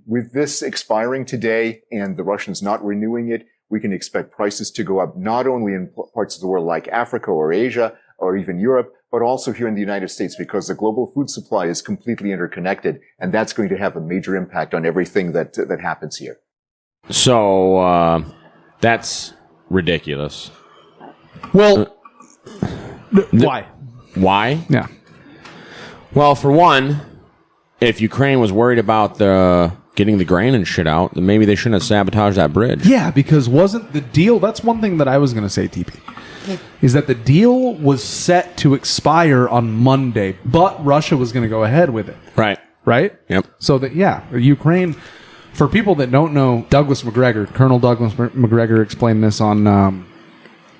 With this expiring today and the Russians not renewing it, we can expect prices to go up not only in parts of the world like Africa or Asia or even Europe, but also here in the United States, because the global food supply is completely interconnected, and that's going to have a major impact on everything that happens here. So that's ridiculous. Well, why? Why? Yeah. Well, for one, if Ukraine was worried about getting the grain and shit out, then maybe they shouldn't have sabotaged that bridge. Yeah, because wasn't the deal... That's one thing that I was going to say, Teepee, is that the deal was set to expire on Monday, but Russia was going to go ahead with it. Right. Right? Yep. So that, Ukraine... For people that don't know, Douglas McGregor, Colonel Douglas McGregor explained this on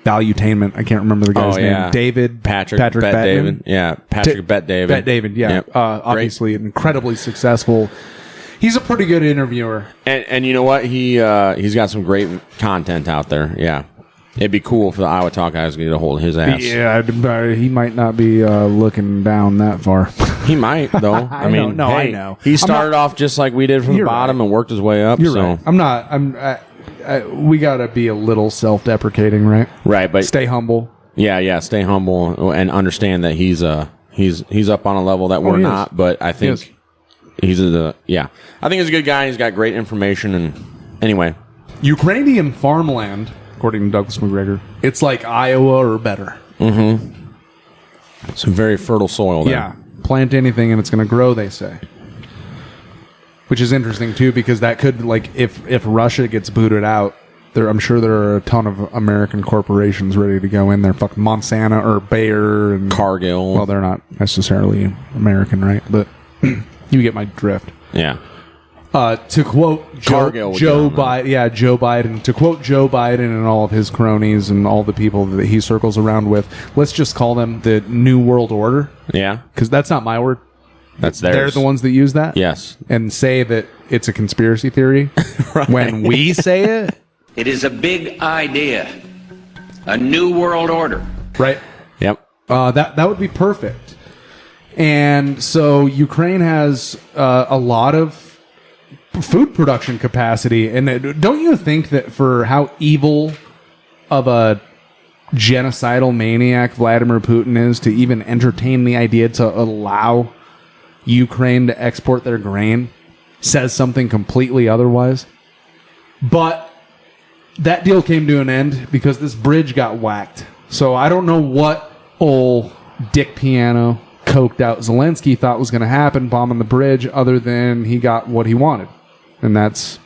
Valuetainment. I can't remember the guy's name. David. Patrick Bet David. Yeah. Patrick Bet David. Bet David, yeah. Yep. Obviously, an incredibly successful... He's a pretty good interviewer. And you know what? He's got some great content out there. Yeah. It'd be cool for the Iowa Talk guys to get a hold of his ass. Yeah, he might not be looking down that far. He might, though. I mean, I know. He started off just like we did from the bottom and worked his way up. You're right. We got to be a little self-deprecating, right? Right, but stay humble. Yeah, stay humble and understand that he's up on a level that we're not. But I think I think he's a good guy. He's got great information. And anyway, Ukrainian farmland, according to Douglas McGregor, it's like Iowa or better. Mm-hmm. Some very fertile soil there. Yeah. Plant anything and it's going to grow, they say. Which is interesting, too, because that could, if Russia gets booted out, I'm sure there are a ton of American corporations ready to go in there. Fuck Monsanto or Bayer and Cargill. Well, they're not necessarily American, right? But you get my drift. Yeah. To quote Joe Biden, to quote Joe Biden and all of his cronies and all the people that he circles around with, let's just call them the New World Order. Yeah. Because that's not my word. That's theirs. They're the ones that use that? Yes. And say that it's a conspiracy theory right. When we say it. It is a big idea. A new world order. Right. Yep. That would be perfect. And so Ukraine has a lot of food production capacity. And don't you think that for how evil of a genocidal maniac Vladimir Putin is to even entertain the idea to allow Ukraine to export their grain says something completely otherwise. But that deal came to an end because this bridge got whacked. So I don't know what old Dick Piano, coked out Zelensky thought was going to happen bombing the bridge, other than he got what he wanted. And that's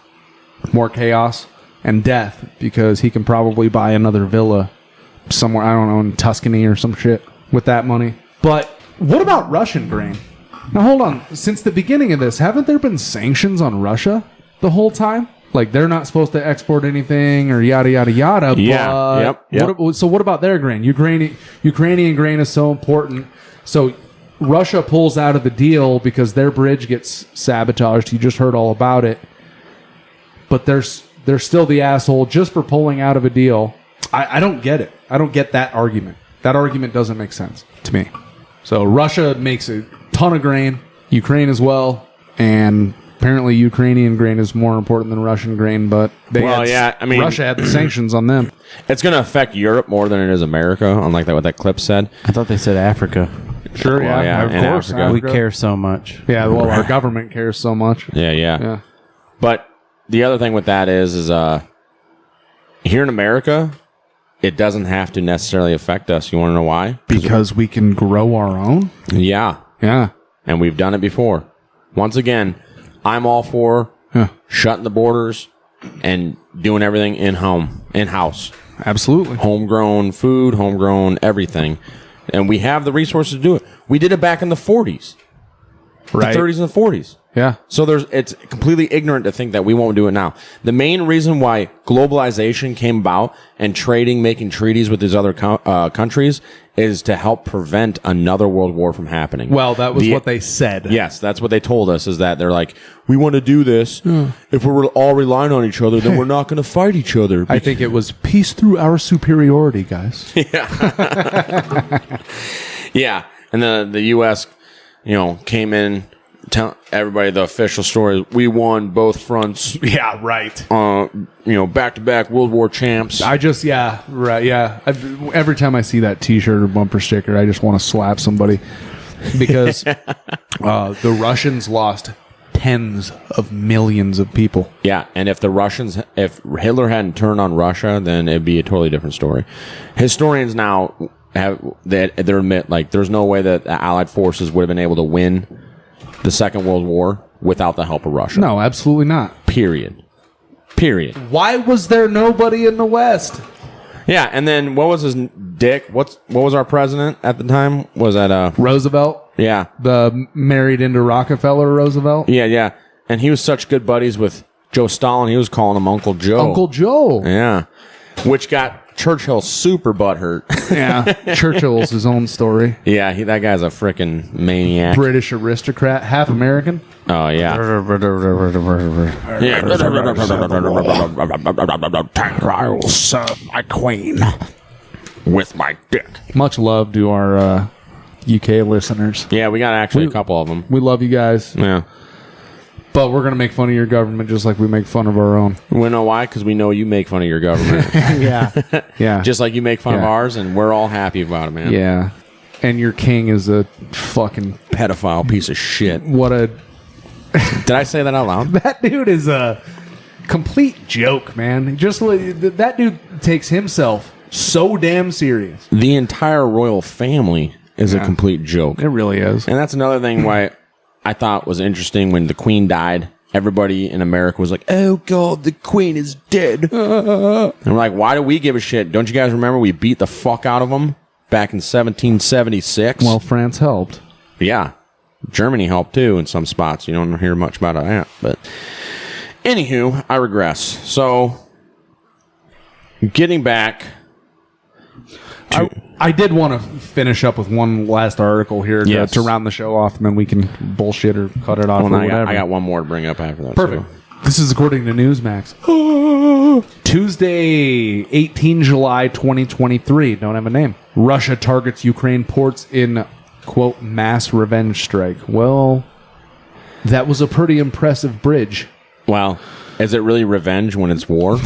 more chaos and death, because he can probably buy another villa somewhere, I don't know, in Tuscany or some shit with that money. But what about Russian grain? Now hold on. Since the beginning of this, haven't there been sanctions on Russia the whole time? Like, they're not supposed to export anything or yada, yada, yada. Yeah. Yep. So what about their grain? Ukrainian grain is so important. So Russia pulls out of the deal because their bridge gets sabotaged. You just heard all about it. But they're still the asshole just for pulling out of a deal. I don't get it. I don't get that argument. That argument doesn't make sense to me. So Russia makes a ton of grain, Ukraine as well, and apparently Ukrainian grain is more important than Russian grain, but Russia had the sanctions on them. It's going to affect Europe more than it is America, unlike what that clip said. I thought they said Africa. Sure, well, yeah, of course. Africa. We care so much. Yeah, well, our government cares so much. Yeah. But the other thing with that is here in America, it doesn't have to necessarily affect us. You want to know why? Because we can grow our own? Yeah. Yeah. And we've done it before. Once again, I'm all for shutting the borders and doing everything in-house. Absolutely. Homegrown food, homegrown everything. And we have the resources to do it. We did it back in the 40s. Right. The 30s and the 40s. Yeah. So it's completely ignorant to think that we won't do it now. The main reason why globalization came about and making treaties with these other countries is to help prevent another world war from happening. Well, that was what they said. Yes, that's what they told us, is that they're like, we want to do this. If we're all relying on each other, then we're not going to fight each other. I think it was peace through our superiority, guys. Yeah. And the U.S., came in, tell everybody the official story. We won both fronts. Yeah, right. Back-to-back World War champs. Every time I see that T-shirt or bumper sticker, I just want to slap somebody, because the Russians lost tens of millions of people. Yeah, and if Hitler hadn't turned on Russia, then it'd be a totally different story. Historians now they admit, like, there's no way that the Allied forces would have been able to win the Second World War without the help of Russia. No, absolutely not. Period. Why was there nobody in the West? Yeah, and then what was his dick? What was our president at the time? Was that Roosevelt? Yeah. The married into Rockefeller Roosevelt? Yeah. And he was such good buddies with Joe Stalin, he was calling him Uncle Joe. Uncle Joe. Yeah. Which got Churchill super butthurt. Yeah. Churchill's his own story. Yeah, that guy's a freaking maniac. British aristocrat, half American. Oh, yeah. I will serve my queen with my dick. Much love to our UK listeners. Yeah, we got actually a couple of them. We love you guys. Yeah. But we're going to make fun of your government just like we make fun of our own. We know why? Because we know you make fun of your government. Yeah. Just like you make fun of ours, and we're all happy about it, man. Yeah. And your king is a fucking pedophile piece of shit. What a... Did I say that out loud? That dude is a complete joke, man. That dude takes himself so damn serious. The entire royal family is a complete joke. It really is. And that's another thing why I thought was interesting when the Queen died. Everybody in America was like, oh, God, the Queen is dead. And we're like, why do we give a shit? Don't you guys remember we beat the fuck out of them back in 1776? Well, France helped. Yeah. Germany helped, too, in some spots. You don't hear much about that. But anywho, I regress. So, getting back... I did want to finish up with one last article here to round the show off, and then we can bullshit or cut it off or whatever. I got one more to bring up after that. Perfect. This is according to Newsmax. Tuesday, 18 July 2023. Don't have a name. Russia targets Ukraine ports in, quote, mass revenge strike. Well, that was a pretty impressive bridge. Well, is it really revenge when it's war?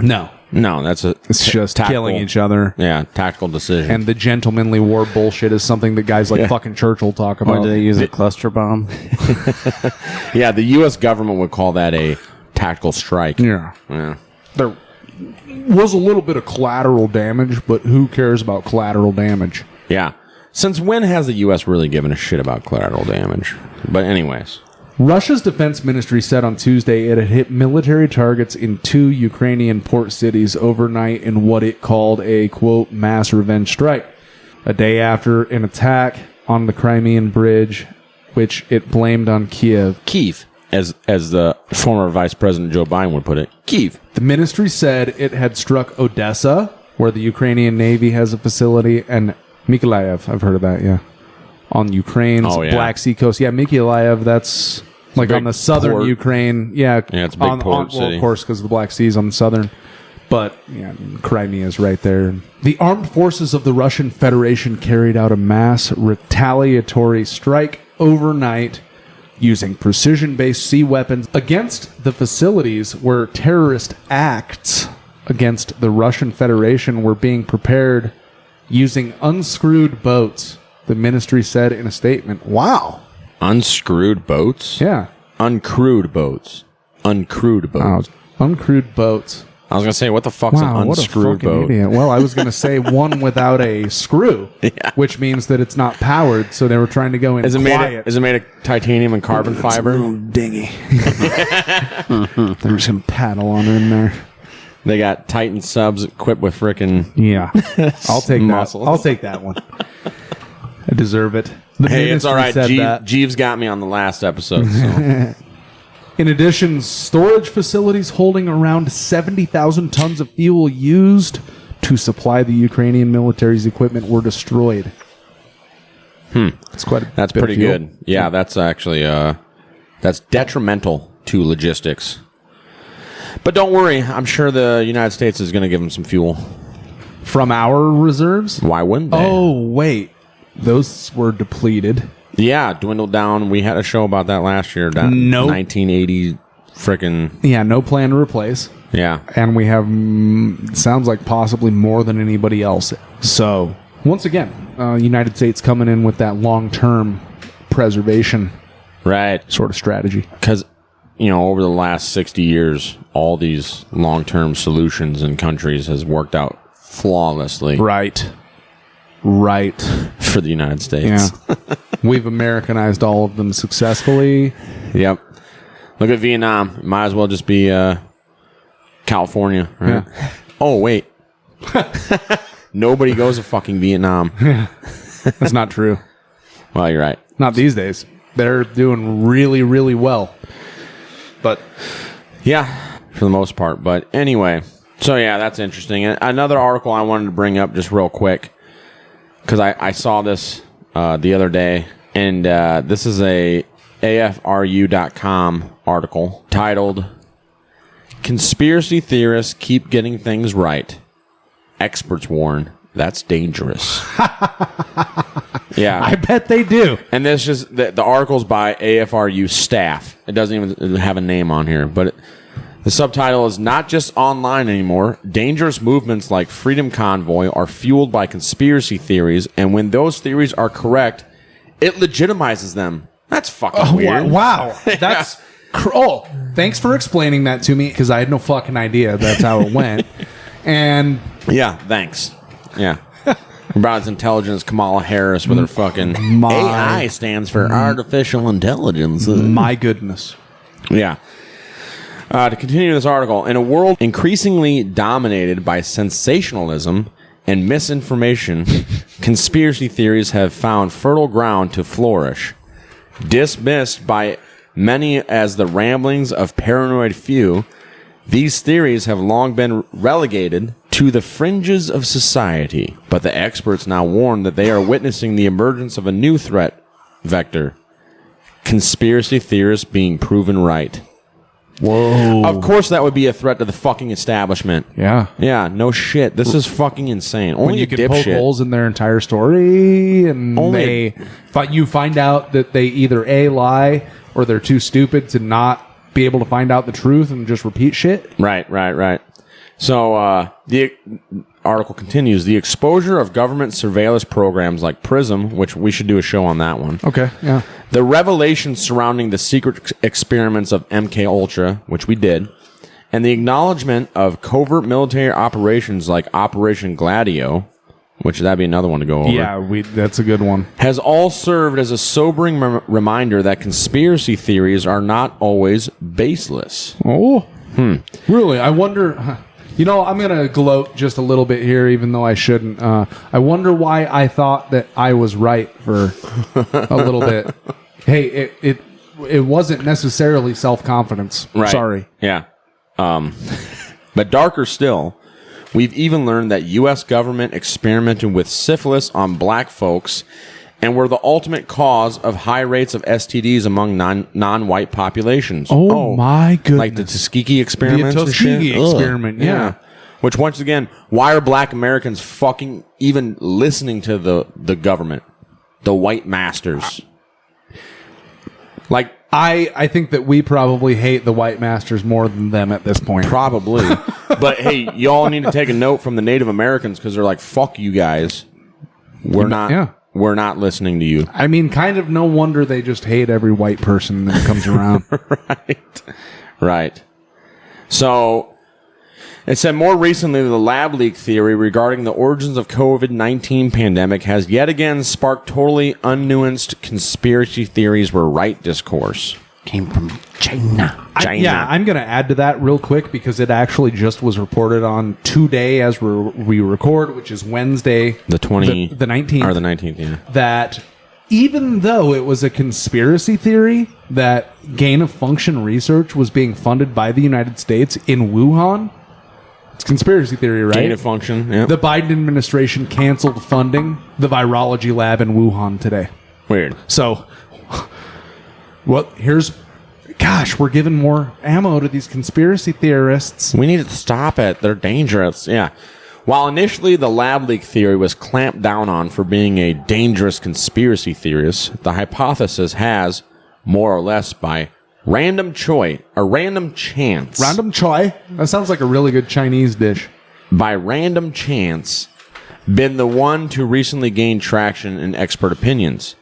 No. No, it's just killing each other. Yeah, tactical decision. And the gentlemanly war bullshit is something that guys like fucking Churchill talk about. Or do they use a cluster bomb? Yeah, the U.S. government would call that a tactical strike. Yeah. There was a little bit of collateral damage, but who cares about collateral damage? Yeah. Since when has the U.S. really given a shit about collateral damage? But anyways. Russia's defense ministry said on Tuesday it had hit military targets in 2 Ukrainian port cities overnight in what it called a, quote, mass revenge strike. A day after an attack on the Crimean bridge, which it blamed on Kiev. Kiev, as the former Vice President Joe Biden would put it. Kiev. The ministry said it had struck Odessa, where the Ukrainian Navy has a facility, and Mykolaiv. I've heard of that, yeah. On Ukraine's Black Sea coast. Yeah, Mykolaiv, that's like on the southern port. Ukraine. Yeah, it's a big port city. Well, of course, because the Black Sea is on the southern. But yeah, Crimea is right there. The armed forces of the Russian Federation carried out a mass retaliatory strike overnight using precision-based sea weapons against the facilities where terrorist acts against the Russian Federation were being prepared using unscrewed boats. The ministry said in a statement. Wow. Unscrewed boats? Yeah. Uncrewed boats. Uncrewed boats. Uncrewed boats. I was going to say, what the fuck's an unscrewed boat? Idiot. Well, I was going to say one without a screw, which means that it's not powered, so they were trying to go in quiet. Is it made of titanium and carbon fiber? It's a little dinghy. There's some paddle on in there. They got Titan subs equipped with frickin' I'll take muscles. that. I'll take that one. I deserve it. Hey, it's all right. Jeeves got me on the last episode. So. In addition, storage facilities holding around 70,000 tons of fuel used to supply the Ukrainian military's equipment were destroyed. It's quite a That's bit pretty of fuel. good. Yeah, that's actually that's detrimental to logistics. But don't worry, I'm sure the United States is going to give them some fuel. From our reserves? Why wouldn't they? Oh, wait. Those were depleted. Yeah, dwindled down. We had a show about that last year. 1980 frickin'... Yeah, no plan to replace. Yeah. And we have, sounds like possibly more than anybody else. So, once again, United States coming in with that long-term preservation sort of strategy. Because, over the last 60 years, all these long-term solutions in countries has worked out flawlessly. Right. For the United States. Yeah. We've Americanized all of them successfully. Yep. Look at Vietnam. Might as well just be California, right? Yeah. Oh, wait. Nobody goes to fucking Vietnam. Yeah. That's not true. Well, you're right. Not these days. They're doing really, really well. But yeah, for the most part. But anyway, so yeah, that's interesting. And another article I wanted to bring up just real quick, because I saw this the other day, and this is a AFRU.com article titled, "Conspiracy Theorists Keep Getting Things Right. Experts Warn That's Dangerous." Yeah. I bet they do. And this just the article's by AFRU staff. It doesn't even have a name on here, but the subtitle is "Not Just Online Anymore. Dangerous movements like Freedom Convoy are fueled by conspiracy theories, and when those theories are correct, it legitimizes them." That's fucking weird. Wow. That's thanks for explaining that to me, because I had no fucking idea that's how it went. And yeah, thanks. Yeah. About as intelligent as Kamala Harris with her fucking AI stands for artificial intelligence. My goodness. Yeah. To continue this article, in a world increasingly dominated by sensationalism and misinformation, conspiracy theories have found fertile ground to flourish. Dismissed by many as the ramblings of paranoid few, these theories have long been relegated to the fringes of society. But the experts now warn that they are witnessing the emergence of a new threat vector: conspiracy theorists being proven right. Whoa. Of course that would be a threat to the fucking establishment. Yeah. Yeah, no shit. This is fucking insane. When Only you a can poke dipshit. holes in their entire story, and you find out that they either A, lie, or they're too stupid to not be able to find out the truth and just repeat shit. Right. So the article continues. The exposure of government surveillance programs like PRISM, which we should do a show on that one. Okay, yeah. The revelations surrounding the secret experiments of MK Ultra, which we did, and the acknowledgement of covert military operations like Operation Gladio, which that'd be another one to go over. Yeah, that's a good one. Has all served as a sobering reminder that conspiracy theories are not always baseless. Oh, really? I wonder. You know, I'm going to gloat just a little bit here, even though I shouldn't. I wonder why I thought that I was right for a little bit. Hey, it wasn't necessarily self-confidence. Right. Sorry. Yeah. But darker still, we've even learned that U.S. government experimented with syphilis on black folks and were the ultimate cause of high rates of STDs among non-white populations. Oh my goodness. Like the Tuskegee experiments. The Tuskegee experiment, yeah. Which, once again, why are black Americans fucking even listening to the government? The white masters. Like, I think that we probably hate the white masters more than them at this point. Probably. But hey, y'all need to take a note from the Native Americans because they're like, fuck you guys. We're not listening to you. I mean, kind of no wonder they just hate every white person that comes around. Right. So, it said more recently the lab leak theory regarding the origins of COVID-19 pandemic has yet again sparked totally unnuanced conspiracy theories were right discourse. Came from China. I'm going to add to that real quick because it actually just was reported on today as we record, which is Wednesday. The 19th. Or the 19th, yeah. That even though it was a conspiracy theory that gain-of-function research was being funded by the United States in Wuhan, it's conspiracy theory, right? Gain of function, yeah. The Biden administration canceled funding the virology lab in Wuhan today. Weird. So, we're giving more ammo to these conspiracy theorists. We need to stop it. They're dangerous. Yeah. While initially the lab leak theory was clamped down on for being a dangerous conspiracy theorist, the hypothesis has, more or less by random chance. Random choy? That sounds like a really good Chinese dish. By random chance, been the one to recently gain traction in expert opinions.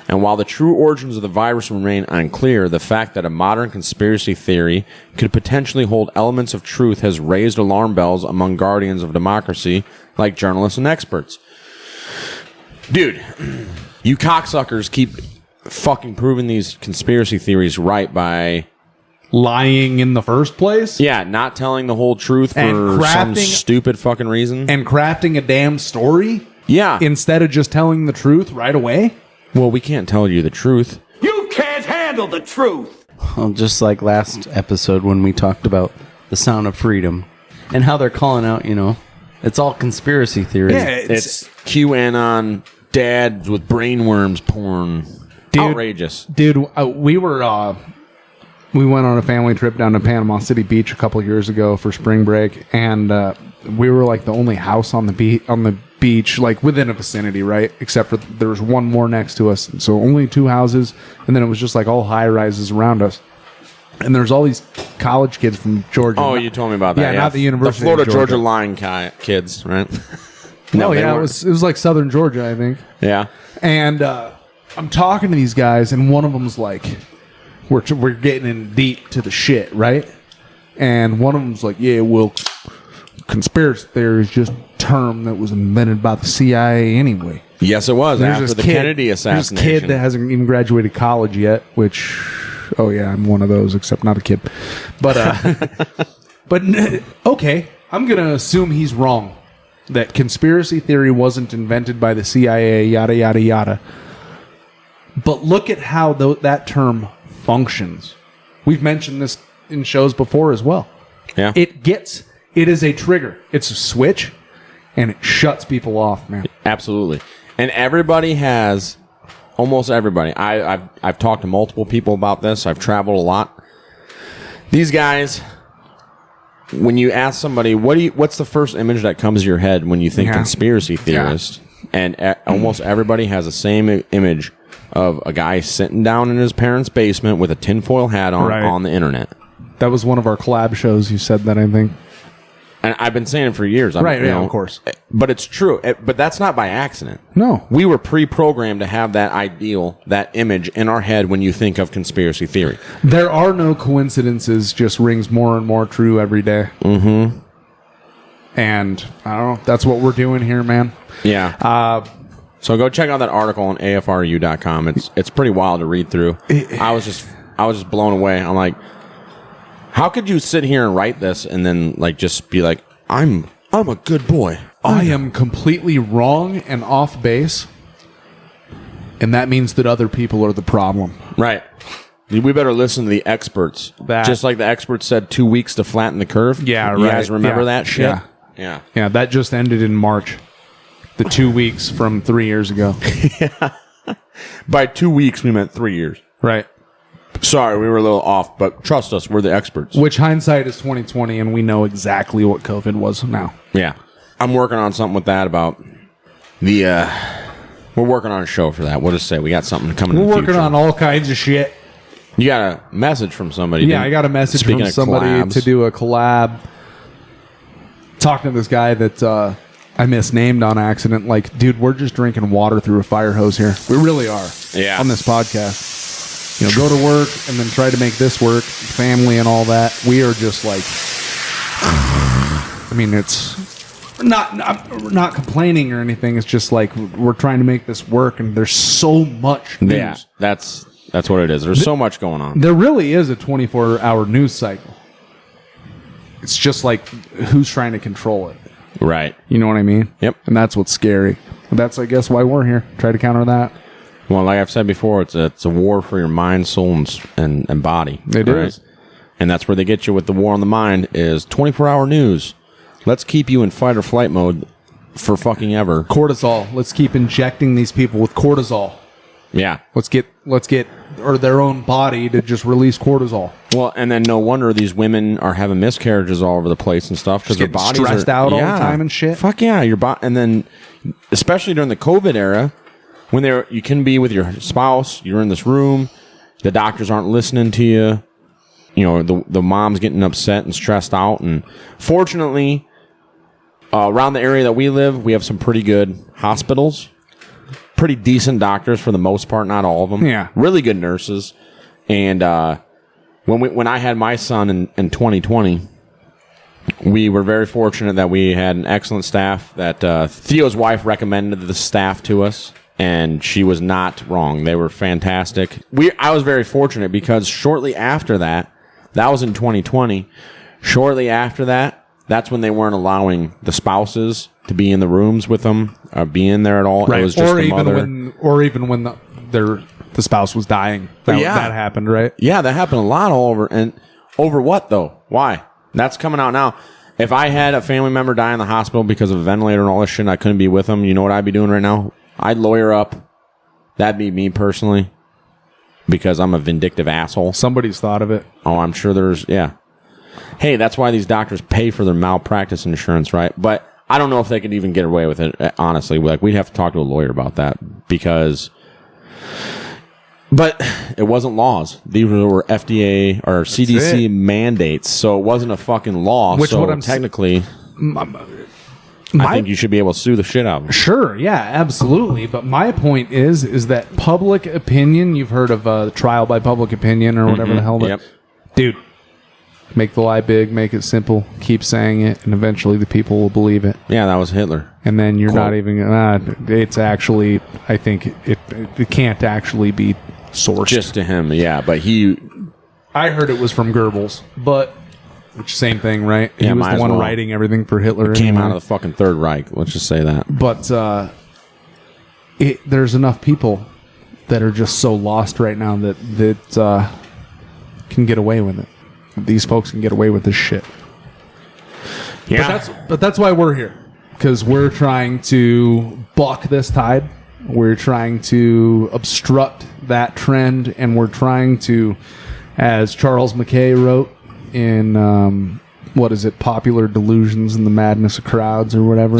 And while the true origins of the virus remain unclear, the fact that a modern conspiracy theory could potentially hold elements of truth has raised alarm bells among guardians of democracy like journalists and experts. Dude, you cocksuckers keep fucking proving these conspiracy theories right by lying in the first place? Yeah, not telling the whole truth for some stupid fucking reason. And crafting a damn story? Yeah. Instead of just telling the truth right away? Well, we can't tell you the truth. You can't handle the truth! Well, just like last episode when we talked about the Sound of Freedom and how they're calling out, it's all conspiracy theory. Yeah, it's QAnon dads with brainworms porn. Dude, outrageous. Dude, we went on a family trip down to Panama City Beach a couple years ago for spring break, and we were like the only house on the beach, like within a vicinity, right? Except for there was one more next to us, so only two houses, and then it was just like all high rises around us. And there's all these college kids from Georgia. Oh, you told me about that. Yeah, not the University. The Florida of Georgia Line kids, right? No, yeah, it was like Southern Georgia, I think. Yeah, and I'm talking to these guys, and one of them's like, we're getting in deep to the shit, right? And one of them's like, yeah, well, conspiracy theory is just a term that was invented by the CIA anyway. Yes, it was after the Kennedy assassination. There's a kid that hasn't even graduated college yet, which, oh yeah, I'm one of those, except not a kid. But, okay, I'm going to assume he's wrong. That conspiracy theory wasn't invented by the CIA, yada, yada, yada. But look at how that term functions. We've mentioned this in shows before as well. Yeah. It is a trigger. It's a switch, and it shuts people off, man. Absolutely. And almost everybody. I've talked to multiple people about this. I've traveled a lot. These guys, when you ask somebody, what's the first image that comes to your head when you think conspiracy theorist? Yeah. And almost everybody has the same image of a guy sitting down in his parents' basement with a tinfoil hat on the internet. That was one of our collab shows. You said that, I think. And I've been saying it for years. Right, yeah, of course. But it's true. But that's not by accident. No. We were pre-programmed to have that ideal, that image in our head when you think of conspiracy theory. There are no coincidences, just rings more and more true every day. Mm-hmm. And, I don't know, that's what we're doing here, man. Yeah. So go check out that article on afru.com. It's pretty wild to read through. I was just blown away. I'm like, how could you sit here and write this and then like just be like, I'm a good boy. I am completely wrong and off base, and that means that other people are the problem. Right. We better listen to the experts. Just like the experts said 2 weeks to flatten the curve. Yeah, right. You guys remember that shit? Yeah. Yeah. Yeah, that just ended in March. The 2 weeks from 3 years ago. By 2 weeks, we meant 3 years. Right. Sorry, we were a little off, but trust us, we're the experts. Which hindsight is 2020, and we know exactly what COVID was now. Yeah. I'm working on something with that about the, we're working on a show for that. We'll just say we got something coming in the future. We're working on all kinds of shit. You got a message from somebody. Yeah, I got a message from somebody collabs. to do a collab. Talking to this guy that I misnamed on accident. Like, dude, we're just drinking water through a fire hose here. We really are. Yeah. On this podcast. You know, go to work and then try to make this work, family and all that. We are just like, I mean, it's not complaining or anything. It's just like we're trying to make this work, and there's so much news. Yeah, that's what it is. There's so much going on. There really is a 24-hour news cycle. It's just like who's trying to control it. Right. You know what I mean? Yep. And that's what's scary. And that's, I guess, why we're here. Try to counter that. Well, like I've said before, it's a war for your mind, soul, and body. It is. And that's where they get you with the war on the mind is 24-hour news. Let's keep you in fight or flight mode for fucking ever. Cortisol. Let's keep injecting these people with cortisol. Yeah. Let's get or their own body to just release cortisol. Well, and then no wonder these women are having miscarriages all over the place and stuff because their bodies stressed out all the time and shit. Fuck yeah, your body. And then, especially during the COVID era, when you can be with your spouse, you're in this room, the doctors aren't listening to you. You know, the mom's getting upset and stressed out. And fortunately, around the area that we live, we have some pretty good hospitals. Pretty decent doctors for the most part, not all of them. Yeah. Really good nurses. And when I had my son in 2020, we were very fortunate that we had an excellent staff, that Theo's wife recommended the staff to us, and she was not wrong. They were fantastic. I was very fortunate because shortly after that was in 2020, shortly after that's when they weren't allowing the spouses to be in the rooms with them, or be in there at all. Right. It was just or the even mother. or even when the spouse was dying. That happened, right? Yeah, that happened a lot all over. And over what, though? Why? That's coming out now. If I had a family member die in the hospital because of a ventilator and all this shit and I couldn't be with them, you know what I'd be doing right now? I'd lawyer up. That'd be me personally. Because I'm a vindictive asshole. Somebody's thought of it. Oh, I'm sure there's, yeah. Hey, that's why these doctors pay for their malpractice insurance, right? But I don't know if they could even get away with it, honestly. Like, we'd have to talk to a lawyer about that because... But it wasn't laws. These were FDA or CDC mandates, so it wasn't a fucking law. Which so what I'm technically, I think you should be able to sue the shit out of them. Sure, yeah, absolutely. But my point is that public opinion. You've heard of trial by public opinion or whatever the hell. Yep. Dude, make the lie big, make it simple, keep saying it, and eventually the people will believe it. Yeah, that was Hitler. And then you're not even. It's actually. I think it can't actually be sourced. Just to him, yeah. But I heard it was from Goebbels, but which same thing, right? Yeah, he was the one writing everything for Hitler. It came out of the fucking Third Reich. Let's just say that. But there's enough people that are just so lost right now that can get away with it. These folks can get away with this shit. Yeah. But that's why we're here, because we're trying to buck this tide. We're trying to obstruct that trend, and we're trying to, as Charles Mackay wrote in, Popular Delusions and the Madness of Crowds or whatever.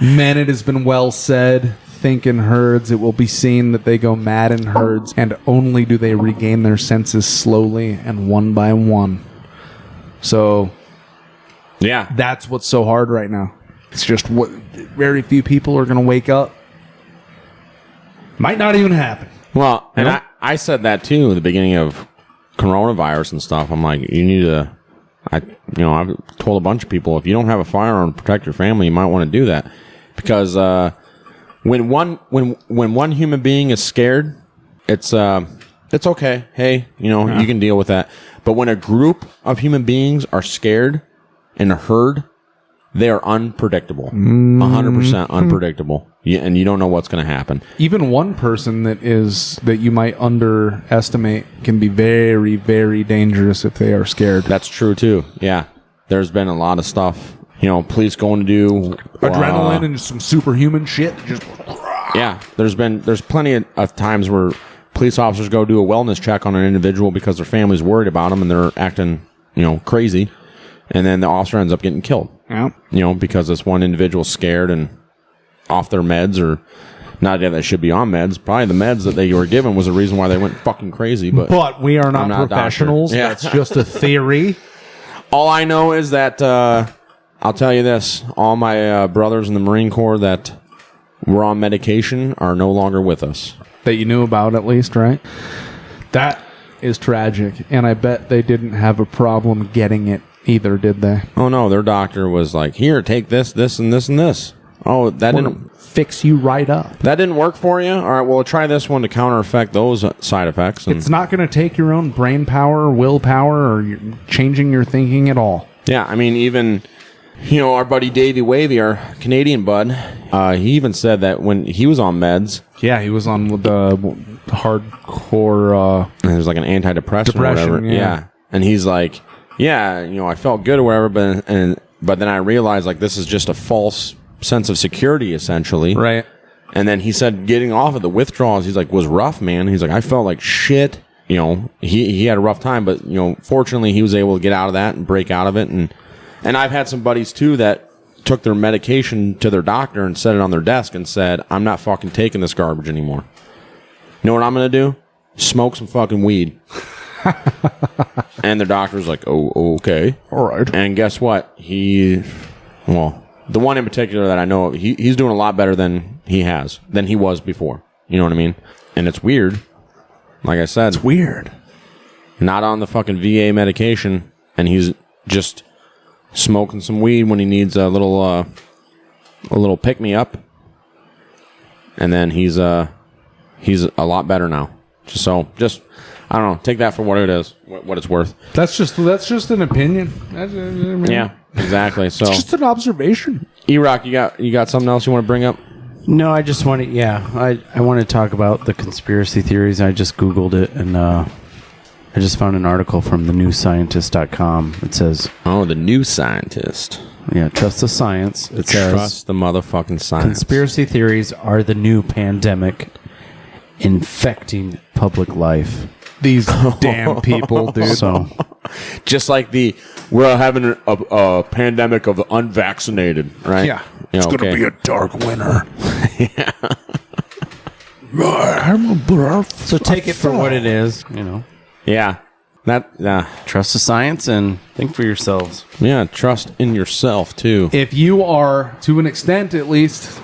Men, it has been well said, think in herds, it will be seen that they go mad in herds, and only do they regain their senses slowly and one by one. So Yeah. That's what's so hard right now. It's just what very few people are going to wake up. Might not even happen. Well, and I said that too at the beginning of coronavirus and stuff. I'm like, you need to, I've told a bunch of people, if you don't have a firearm to protect your family, you might want to do that. Because when one human being is scared, it's okay. Hey, you can deal with that. But when a group of human beings are scared in a herd, they are unpredictable. 100% unpredictable. And you don't know what's going to happen. Even one person that you might underestimate can be very, very dangerous if they are scared. That's true too. Yeah. There's been a lot of stuff, police going to do adrenaline and some superhuman shit. Yeah. There's plenty of times where police officers go do a wellness check on an individual because their family's worried about them and they're acting, crazy. And then the officer ends up getting killed. Yeah. Because this one individual's scared and off their meds, or not that they should be on meds. Probably the meds that they were given was the reason why they went fucking crazy. But we are not professionals. Yeah. That's just a theory. All I know is that, I'll tell you this, all my brothers in the Marine Corps that were on medication are no longer with us. That you knew about, at least, right? That is tragic. And I bet they didn't have a problem getting it either, did they? Oh, no. Their doctor was like, here, take this, this, and this, and this. Oh, that didn't fix you right up. That didn't work for you? All right, well, try this one to counter-effect those side effects. It's not going to take your own brain power, willpower, or changing your thinking at all. Yeah, I mean, even, our buddy Davey Wavy, our Canadian bud, he even said that when he was on meds. Yeah, he was on the hardcore. It was like an antidepressant or whatever. Yeah. And he's like, I felt good or whatever, but then I realized, like, this is just a false sense of security, essentially. Right. And then he said getting off of the withdrawals, he's like, was rough, man. He's like, I felt like shit. He had a rough time, but, fortunately he was able to get out of that and break out of it. And I've had some buddies too that took their medication to their doctor and set it on their desk and said, I'm not fucking taking this garbage anymore. You know what I'm going to do? Smoke some fucking weed. And the doctor's like, oh, okay. All right. And guess what? The one in particular that I know of, he's doing a lot better than he was before. You know what I mean? And it's weird. Like I said. It's weird. Not on the fucking VA medication, and he's just smoking some weed when he needs a little pick-me-up. And then he's a lot better now. I don't know. Take that for what it is, what it's worth. That's just an opinion. Yeah, exactly. So it's just an observation. Erock, you got something else you want to bring up? No, I just want to. I want to talk about the conspiracy theories. I just Googled it, and I just found an article from thenewscientist.com. It says, "Oh, the New Scientist." Yeah, trust the science. It says, trust the motherfucking science. Conspiracy theories are the new pandemic, infecting public life. These damn people, dude. So, just like we're having a pandemic of the unvaccinated, right? Yeah. It's going to be a dark winter. Yeah. So take it for what it is, Yeah. Trust the science and think for yourselves. Yeah, trust in yourself, too. If you are, to an extent at least,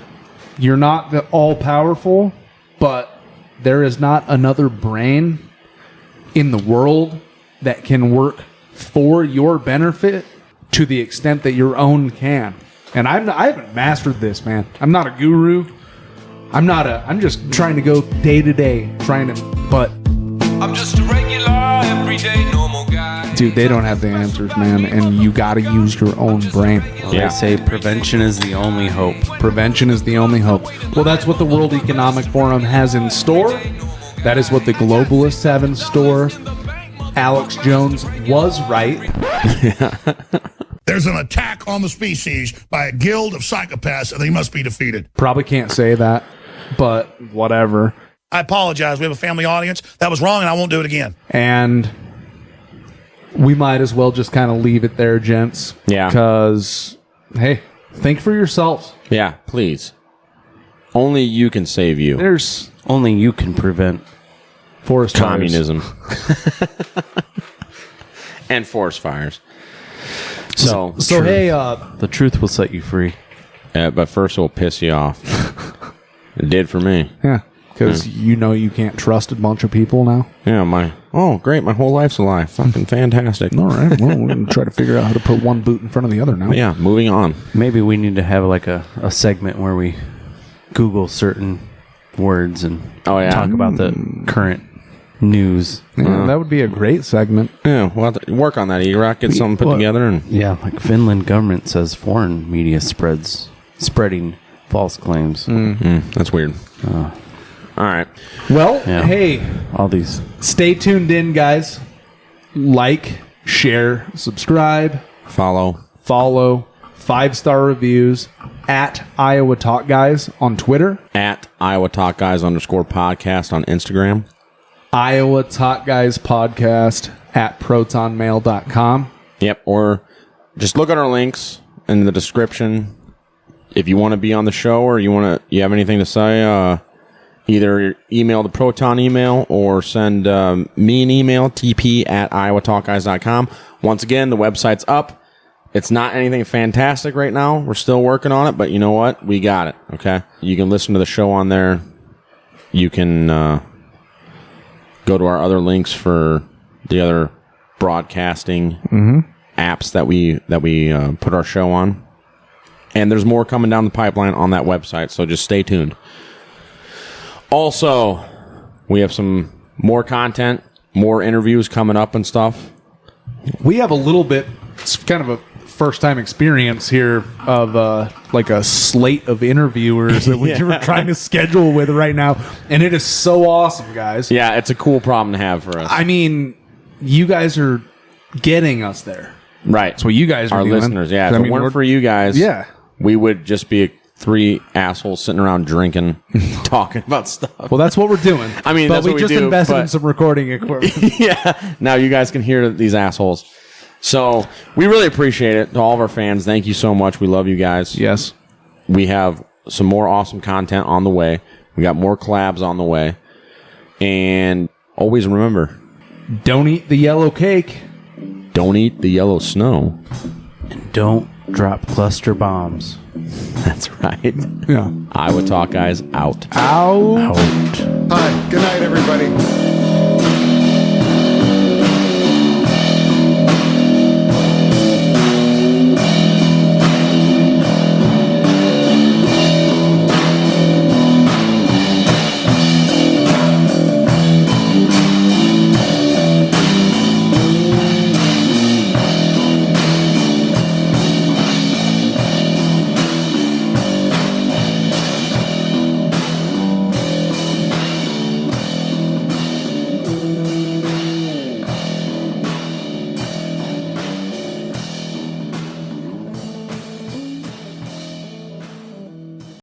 you're not the all-powerful, but there is not another brain in the world that can work for your benefit to the extent that your own can. And I haven't mastered this, man. I'm not a guru. I'm just trying to go day to day, but I'm just a regular, everyday, normal guy. Dude, they don't have the answers, man, and you got to use your own brain. They say prevention is the only hope. Prevention is the only hope. Well, that's what the World Economic Forum has in store. That is what the globalists have in store. Alex Jones was right. There's an attack on the species by a guild of psychopaths, and they must be defeated. Probably can't say that, but whatever. I apologize. We have a family audience. That was wrong, and I won't do it again. And we might as well just kind of leave it there, gents. Yeah. Because, hey, think for yourselves. Yeah, please. Only you can save you. Only you can prevent forest communism. And forest fires. So hey, the truth will set you free. But first it will piss you off. It did for me. Yeah, because you can't trust a bunch of people now. Yeah, great, my whole life's a lie. Fucking fantastic. All right, well, we're going to try to figure out how to put one boot in front of the other now. But yeah, moving on. Maybe we need to have like a segment where we Google certain words and talk about the current news. Yeah, that would be a great segment. Yeah, we'll have to work on that, Erock. Get something put together. And yeah, like Finland government says foreign media spreading false claims. That's weird. All right. Well, hey, all these. Stay tuned in, guys. Like, share, subscribe, follow, 5-star reviews at Iowa Talk Guys on Twitter, at Iowa Talk Guys _podcast on Instagram, Iowa Talk Guys podcast at protonmail.com. Yep, or just look at our links in the description. If you want to be on the show or you have anything to say, either email the Proton email or send me an email, Teepee at iowatalkguys.com. Once again, the website's up. It's not anything fantastic right now. We're still working on it, but you know what? We got it, okay? You can listen to the show on there. You can go to our other links for the other broadcasting apps that we put our show on. And there's more coming down the pipeline on that website, so just stay tuned. Also, we have some more content, more interviews coming up and stuff. We have a little bit, it's kind of a first-time experience here of like a slate of interviewers that we're trying to schedule with right now, and it is so awesome, guys. Yeah, it's a cool problem to have for us. I mean, you guys are getting us there. Right. That's what you guys are our doing. Listeners, yeah. If it weren't for you guys, we would just be three assholes sitting around drinking, talking about stuff. Well, that's what we're doing. I mean, but that's we what just we do, invested in some recording equipment. Yeah. Now you guys can hear these assholes. So we really appreciate it. To all of our fans, thank you so much. We love you guys. Yes. We have some more awesome content on the way. We got more collabs on the way. And always remember, don't eat the yellow cake. Don't eat the yellow snow. And don't drop cluster bombs. That's right. Yeah. Iowa Talk Guys out. Out. Hi. Good night, everybody.